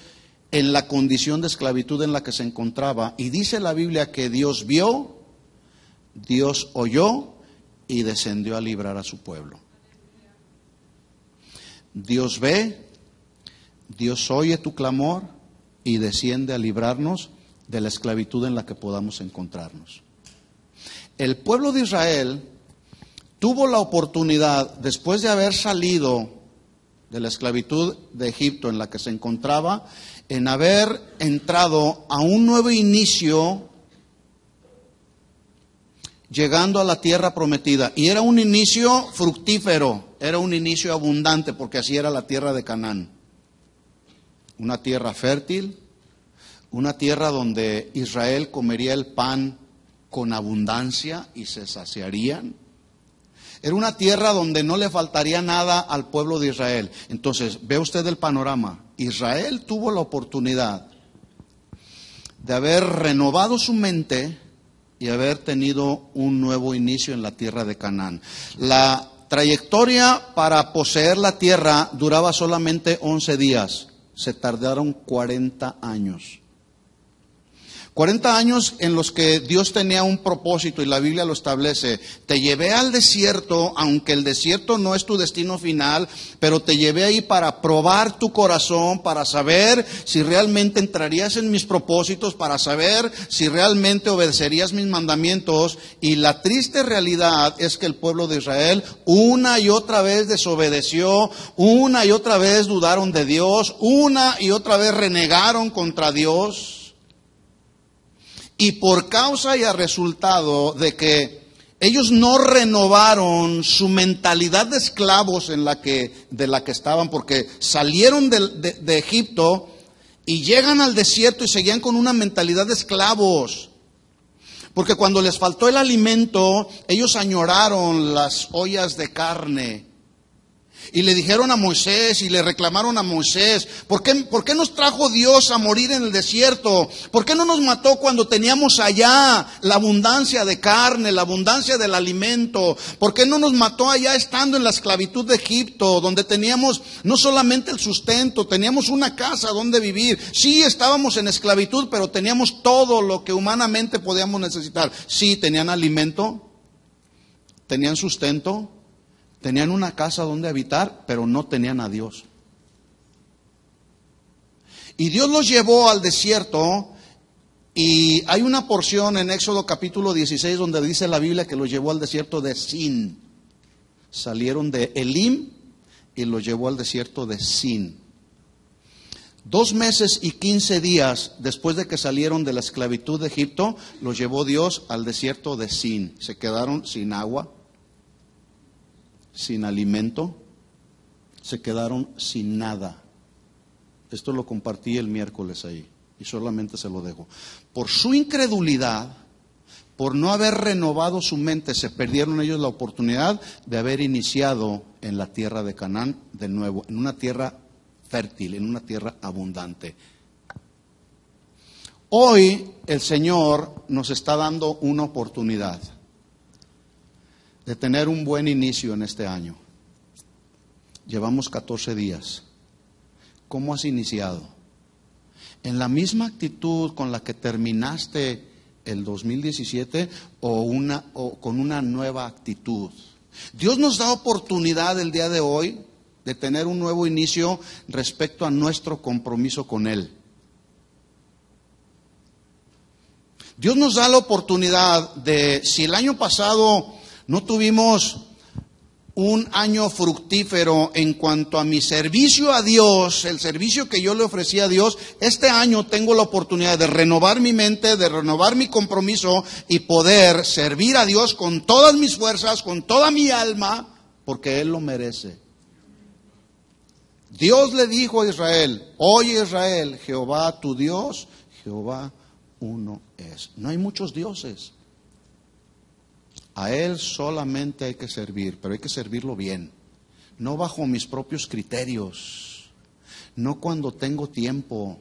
en la condición de esclavitud en la que se encontraba. Y dice la Biblia que Dios vio, Dios oyó y descendió a librar a su pueblo. Dios ve, Dios oye tu clamor y desciende a librarnos de la esclavitud en la que podamos encontrarnos. El pueblo de Israel tuvo la oportunidad, después de haber salido de la esclavitud de Egipto en la que se encontraba, en haber entrado a un nuevo inicio, llegando a la tierra prometida. Y era un inicio fructífero, era un inicio abundante, porque así era la tierra de Canaán. Una tierra fértil, una tierra donde Israel comería el pan con abundancia y se saciarían. Era una tierra donde no le faltaría nada al pueblo de Israel. Entonces, ve usted el panorama. Israel tuvo la oportunidad de haber renovado su mente y haber tenido un nuevo inicio en la tierra de Canaán. La trayectoria para poseer la tierra duraba solamente 11 días. Se tardaron 40 años. 40 años en los que Dios tenía un propósito y la Biblia lo establece. Te llevé al desierto, aunque el desierto no es tu destino final, pero te llevé ahí para probar tu corazón, para saber si realmente entrarías en mis propósitos, para saber si realmente obedecerías mis mandamientos. Y la triste realidad es que el pueblo de Israel una y otra vez desobedeció, una y otra vez dudaron de Dios, una y otra vez renegaron contra Dios. Y por causa y a resultado de que ellos no renovaron su mentalidad de esclavos de la que estaban, porque salieron de Egipto y llegan al desierto y seguían con una mentalidad de esclavos. Porque cuando les faltó el alimento, ellos añoraron las ollas de carne. Y le dijeron a Moisés y le reclamaron a Moisés, ¿por qué nos trajo Dios a morir en el desierto? ¿Por qué no nos mató cuando teníamos allá la abundancia de carne, la abundancia del alimento? ¿Por qué no nos mató allá estando en la esclavitud de Egipto, donde teníamos no solamente el sustento, teníamos una casa donde vivir? Sí, estábamos en esclavitud, pero teníamos todo lo que humanamente podíamos necesitar. Sí, tenían alimento, tenían sustento, tenían una casa donde habitar, pero no tenían a Dios. Y Dios los llevó al desierto, y hay una porción en Éxodo capítulo 16 donde dice la Biblia que los llevó al desierto de Sin. Salieron de Elim y los llevó al desierto de Sin. 2 meses y 15 días después de que salieron de la esclavitud de Egipto, los llevó Dios al desierto de Sin. Se quedaron sin agua, sin alimento, se quedaron sin nada. Esto lo compartí el miércoles ahí y solamente se lo dejo. Por su incredulidad, por no haber renovado su mente, se perdieron ellos la oportunidad de haber iniciado en la tierra de Canaán de nuevo, en una tierra fértil, en una tierra abundante. Hoy el Señor nos está dando una oportunidad de tener un buen inicio en este año. Llevamos 14 días. ¿Cómo has iniciado? ¿En la misma actitud con la que terminaste el 2017 o con una nueva actitud? Dios nos da oportunidad el día de hoy de tener un nuevo inicio respecto a nuestro compromiso con Él. Dios nos da la oportunidad de, si el año pasado no tuvimos un año fructífero en cuanto a mi servicio a Dios, el servicio que yo le ofrecí a Dios, este año tengo la oportunidad de renovar mi mente, de renovar mi compromiso y poder servir a Dios con todas mis fuerzas, con toda mi alma, porque Él lo merece. Dios le dijo a Israel: oye Israel, Jehová tu Dios, Jehová uno es. No hay muchos dioses. A Él solamente hay que servir, pero hay que servirlo bien. No bajo mis propios criterios, no cuando tengo tiempo,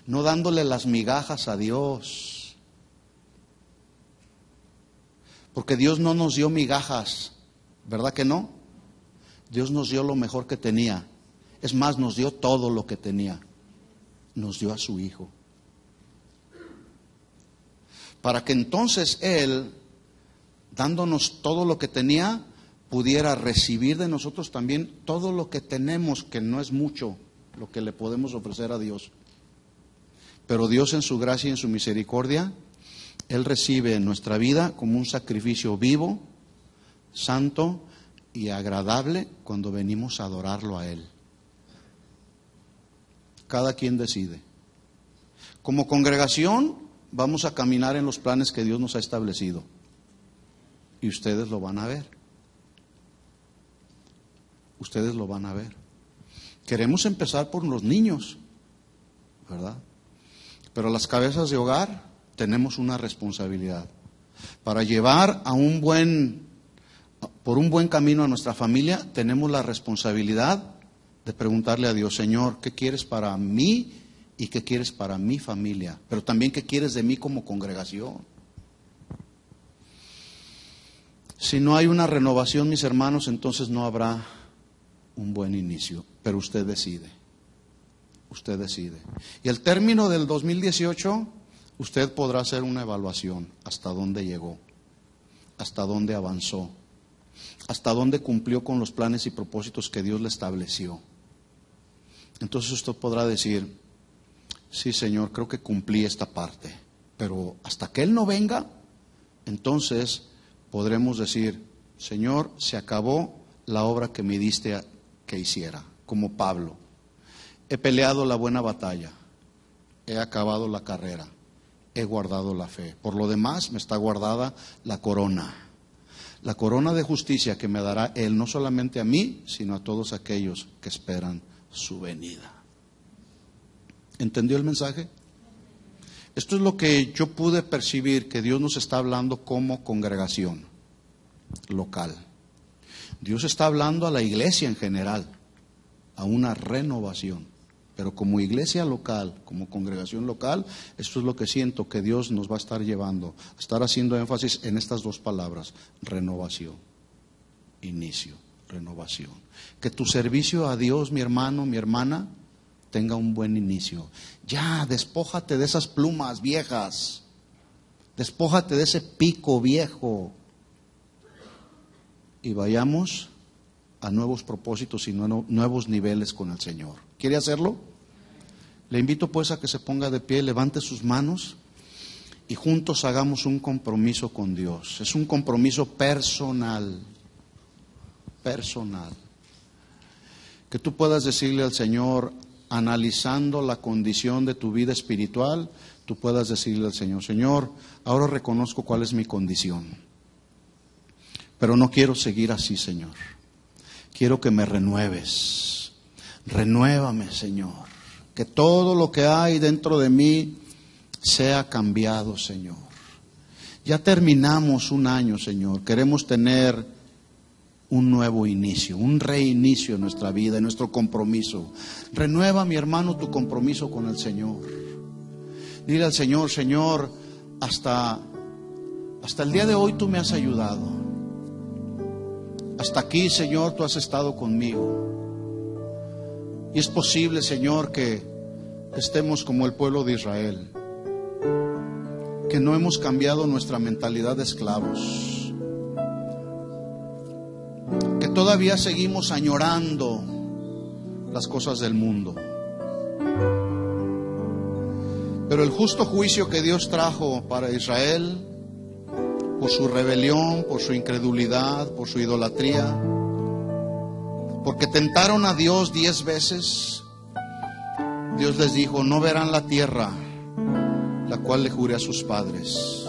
no dándole las migajas a Dios. Porque Dios no nos dio migajas, ¿verdad que no? Dios nos dio lo mejor que tenía. Es más, nos dio todo lo que tenía. nos dio a su Hijo. Para que entonces Él, dándonos todo lo que tenía, pudiera recibir de nosotros también todo lo que tenemos, que no es mucho lo que le podemos ofrecer a Dios. Pero Dios en su gracia y en su misericordia, Él recibe nuestra vida como un sacrificio vivo, santo y agradable cuando venimos a adorarlo a Él. Cada quien decide. Como congregación vamos a caminar en los planes que Dios nos ha establecido. Y ustedes lo van a ver. Ustedes lo van a ver. Queremos empezar por los niños, ¿verdad? Pero las cabezas de hogar tenemos una responsabilidad para llevar por un buen camino a nuestra familia. Tenemos la responsabilidad de preguntarle a Dios: Señor, ¿qué quieres para mí y qué quieres para mi familia? Pero también, ¿qué quieres de mí como congregación? Si no hay una renovación, mis hermanos, entonces no habrá un buen inicio. Pero usted decide. Usted decide. Y al término del 2018, usted podrá hacer una evaluación. ¿Hasta dónde llegó? ¿Hasta dónde avanzó? ¿Hasta dónde cumplió con los planes y propósitos que Dios le estableció? Entonces usted podrá decir: sí, Señor, creo que cumplí esta parte. Pero hasta que Él no venga, entonces podremos decir: Señor, se acabó la obra que me diste que hiciera. Como Pablo: he peleado la buena batalla, he acabado la carrera, he guardado la fe. Por lo demás me está guardada la corona de justicia que me dará Él, no solamente a mí, sino a todos aquellos que esperan su venida. ¿Entendió el mensaje? Esto es lo que yo pude percibir que Dios nos está hablando como congregación local. Dios está hablando a la iglesia en general, a una renovación. Pero como iglesia local, como congregación local, esto es lo que siento que Dios nos va a estar llevando, a estar haciendo énfasis en estas dos palabras: renovación, inicio, renovación. Que tu servicio a Dios, mi hermano, mi hermana, tenga un buen inicio. Ya, despójate de esas plumas viejas, despójate de ese pico viejo y vayamos a nuevos propósitos y nuevos niveles con el Señor. ¿Quiere hacerlo? Le invito pues a que se ponga de pie, levante sus manos y juntos hagamos un compromiso con Dios. Es un compromiso personal, personal. Que tú puedas decirle al Señor, analizando la condición de tu vida espiritual, tú puedas decirle al Señor: Señor, ahora reconozco cuál es mi condición, pero no quiero seguir así, Señor. Quiero que me renueves. Renuévame, Señor. Que todo lo que hay dentro de mí sea cambiado, Señor. Ya terminamos un año, Señor. Queremos tener un nuevo inicio, un reinicio en nuestra vida, en nuestro compromiso. Renueva, mi hermano, tu compromiso con el Señor. Dile al Señor: Señor, hasta el día de hoy tú me has ayudado. Hasta aquí, Señor, tú has estado conmigo. Y es posible, Señor, que estemos como el pueblo de Israel, que no hemos cambiado nuestra mentalidad de esclavos, que todavía seguimos añorando las cosas del mundo. Pero el justo juicio que Dios trajo para Israel, por su rebelión, por su incredulidad, por su idolatría, porque tentaron a Dios 10 veces, Dios les dijo: no verán la tierra, la cual le juré a sus padres.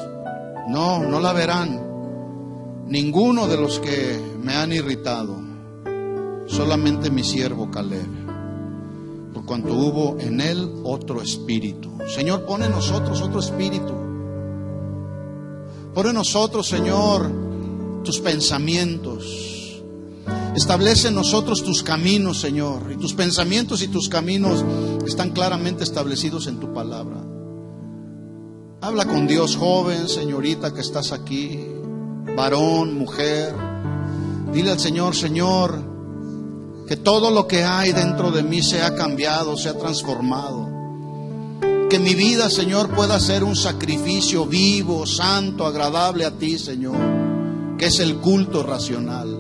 No la verán. Ninguno de los que me han irritado, solamente mi siervo Caleb, por cuanto hubo en él otro espíritu. Señor, pon en nosotros otro espíritu. Pon en nosotros, Señor, tus pensamientos. Establece en nosotros tus caminos, Señor. Y tus pensamientos y tus caminos están claramente establecidos en tu palabra. Habla con Dios, joven, señorita que estás aquí, varón, mujer. Dile al Señor: Señor, que todo lo que hay dentro de mí sea cambiado, sea transformado. Que mi vida, Señor, pueda ser un sacrificio vivo, santo, agradable a ti, Señor, que es el culto racional.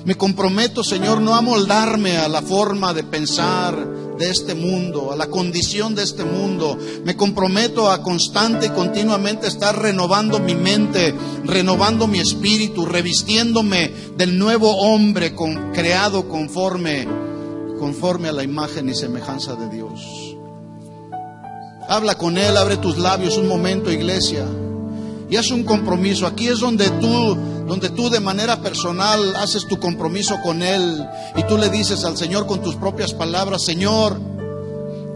Me comprometo, Señor, no a moldarme a la forma de pensar de este mundo, a la condición de este mundo. Me comprometo a constante y continuamente estar renovando mi mente, renovando mi espíritu, revistiéndome del nuevo hombre creado conforme a la imagen y semejanza de Dios. Habla con Él, abre tus labios un momento, iglesia, y haz un compromiso. Aquí es donde tú de manera personal haces tu compromiso con Él, y tú le dices al Señor con tus propias palabras: Señor,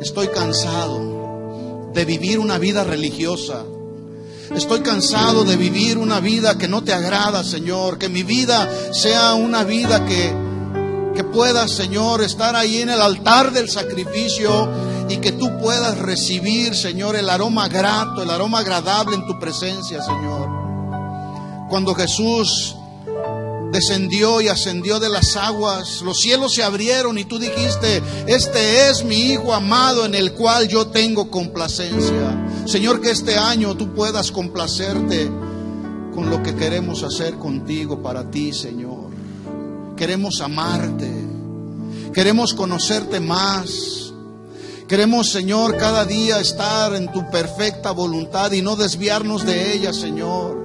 estoy cansado de vivir una vida religiosa. Estoy cansado de vivir una vida que no te agrada, Señor. Que mi vida sea una vida que puedas, Señor, estar ahí en el altar del sacrificio, y que tú puedas recibir, Señor, el aroma grato, el aroma agradable en tu presencia, Señor. Cuando Jesús descendió y ascendió de las aguas, los cielos se abrieron y tú dijiste: este es mi Hijo amado en el cual yo tengo complacencia. Señor, que este año tú puedas complacerte con lo que queremos hacer contigo, para ti, Señor. Queremos amarte, queremos conocerte más. Queremos, Señor, cada día estar en tu perfecta voluntad y no desviarnos de ella, Señor.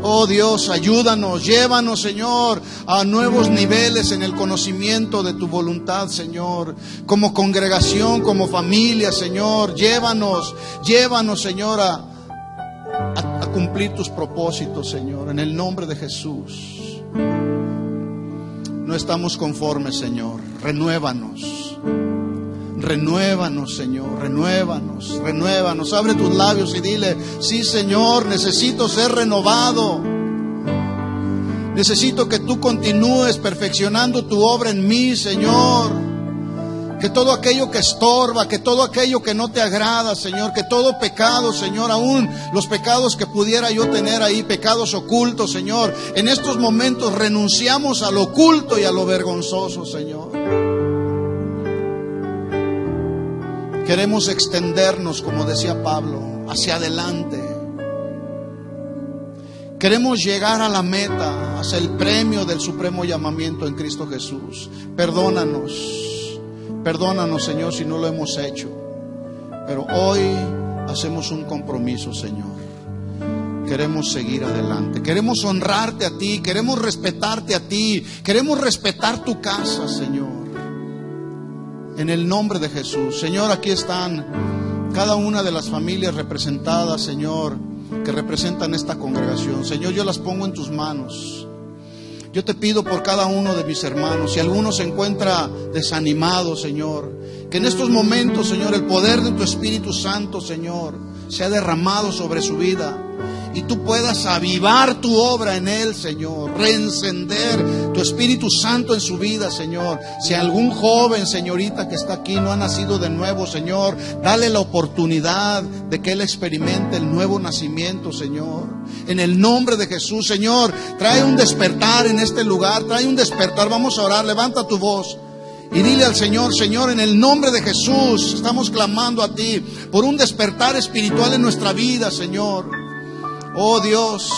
Oh Dios, ayúdanos, llévanos, Señor, a nuevos niveles en el conocimiento de tu voluntad, Señor. Como congregación, como familia, Señor, llévanos, Señor, a cumplir tus propósitos, Señor, en el nombre de Jesús. No estamos conformes, Señor. Renuévanos, Señor, renuévanos. Abre tus labios y dile: sí, Señor, necesito ser renovado. Necesito que tú continúes perfeccionando tu obra en mí, Señor. Que todo aquello que estorba, que todo aquello que no te agrada, Señor, que todo pecado, Señor, aún los pecados que pudiera yo tener ahí, pecados ocultos, Señor, en estos momentos renunciamos a lo oculto y a lo vergonzoso, Señor. Queremos extendernos, como decía Pablo, hacia adelante. Queremos llegar a la meta, hacia el premio del supremo llamamiento en Cristo Jesús. Perdónanos, Señor, si no lo hemos hecho. Pero hoy hacemos un compromiso, Señor. Queremos seguir adelante. Queremos honrarte a ti. Queremos respetarte a ti. Queremos respetar tu casa, Señor. En el nombre de Jesús. Señor, aquí están cada una de las familias representadas, Señor, que representan esta congregación. Señor, yo las pongo en tus manos. Yo te pido por cada uno de mis hermanos. Si alguno se encuentra desanimado, Señor, que en estos momentos, Señor, el poder de tu Espíritu Santo, Señor, sea derramado sobre su vida, y tú puedas avivar tu obra en él, Señor. Reencender tu Espíritu Santo en su vida, Señor. Si algún joven, señorita, que está aquí no ha nacido de nuevo, Señor, dale la oportunidad de que él experimente el nuevo nacimiento, Señor. En el nombre de Jesús, Señor, trae un despertar en este lugar. Trae un despertar. Vamos a orar. Levanta tu voz y dile al Señor: Señor, en el nombre de Jesús estamos clamando a ti por un despertar espiritual en nuestra vida, Señor. Oh Dios,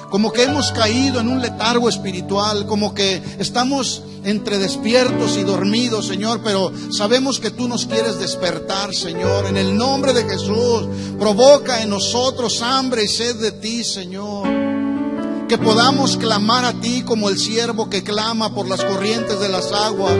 como que hemos caído en un letargo espiritual, como que estamos entre despiertos y dormidos, Señor, pero sabemos que tú nos quieres despertar, Señor. En el nombre de Jesús, provoca en nosotros hambre y sed de ti, Señor. Que podamos clamar a ti como el siervo que clama por las corrientes de las aguas.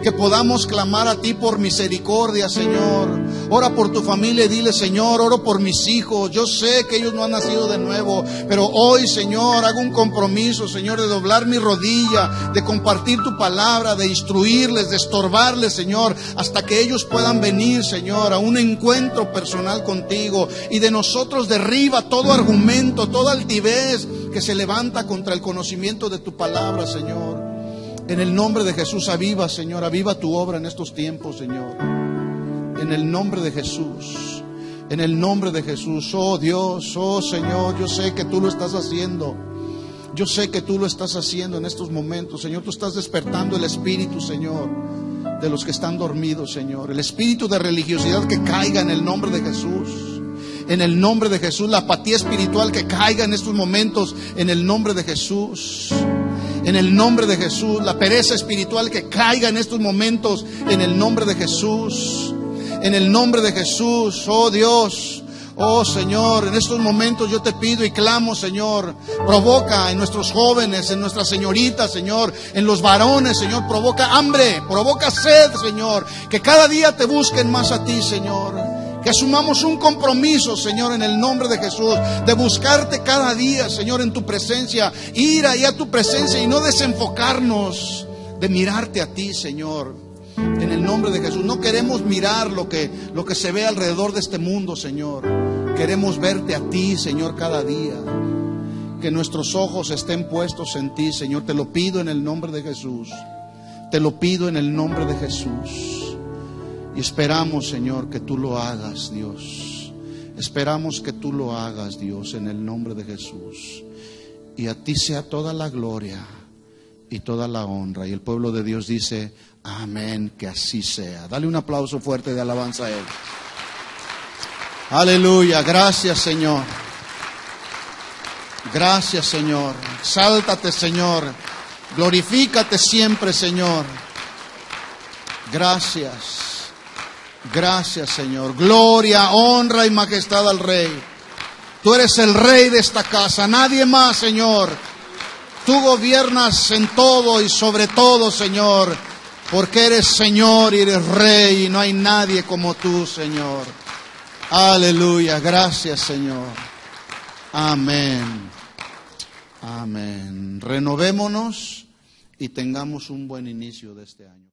Que podamos clamar a ti por misericordia, Señor. Ora por tu familia y dile: Señor, oro por mis hijos. Yo sé que ellos no han nacido de nuevo, pero hoy, Señor, hago un compromiso, Señor, de doblar mi rodilla, de compartir tu palabra, de instruirles, de estorbarles, Señor, hasta que ellos puedan venir, Señor, a un encuentro personal contigo. Y de nosotros derriba todo argumento, toda altivez que se levanta contra el conocimiento de tu palabra, Señor. En el nombre de Jesús, aviva, Señor, aviva tu obra en estos tiempos, Señor. En el nombre de Jesús, en el nombre de Jesús. Oh Dios, oh Señor, yo sé que tú lo estás haciendo. Yo sé que tú lo estás haciendo en estos momentos, Señor. Tú estás despertando el Espíritu, Señor. de los que están dormidos, Señor. El espíritu de religiosidad que caiga en el nombre de Jesús. En el nombre de Jesús. La apatía espiritual que caiga en estos momentos en el nombre de Jesús. En el nombre de Jesús. La pereza espiritual que caiga en estos momentos en el nombre de Jesús. En el nombre de Jesús. Oh Dios. Oh Señor, en estos momentos yo te pido y clamo, Señor, provoca en nuestros jóvenes, en nuestras señoritas, Señor, en los varones, Señor, provoca hambre, provoca sed, Señor, que cada día te busquen más a ti, Señor, que asumamos un compromiso, Señor, en el nombre de Jesús, de buscarte cada día, Señor, en tu presencia, ir ahí a tu presencia y no desenfocarnos de mirarte a ti, Señor. En el nombre de Jesús. No queremos mirar lo que se ve alrededor de este mundo, Señor. Queremos verte a ti, Señor, cada día. Que nuestros ojos estén puestos en ti, Señor. Te lo pido en el nombre de Jesús. Te lo pido en el nombre de Jesús. Y esperamos, Señor, que tú lo hagas, Dios. Esperamos que tú lo hagas, Dios, en el nombre de Jesús. Y a ti sea toda la gloria y toda la honra. Y el pueblo de Dios dice: amén, que así sea. Dale un aplauso fuerte de alabanza a Él. Aleluya, gracias, Señor. Gracias, Señor. Exáltate, Señor. Glorifícate siempre, Señor. Gracias. Gracias, Señor. Gloria, honra y majestad al Rey. Tú eres el Rey de esta casa, nadie más, Señor. Tú gobiernas en todo y sobre todo, Señor, porque eres Señor y eres Rey y no hay nadie como tú, Señor. Aleluya, gracias, Señor. Amén. Amén. Renovémonos y tengamos un buen inicio de este año.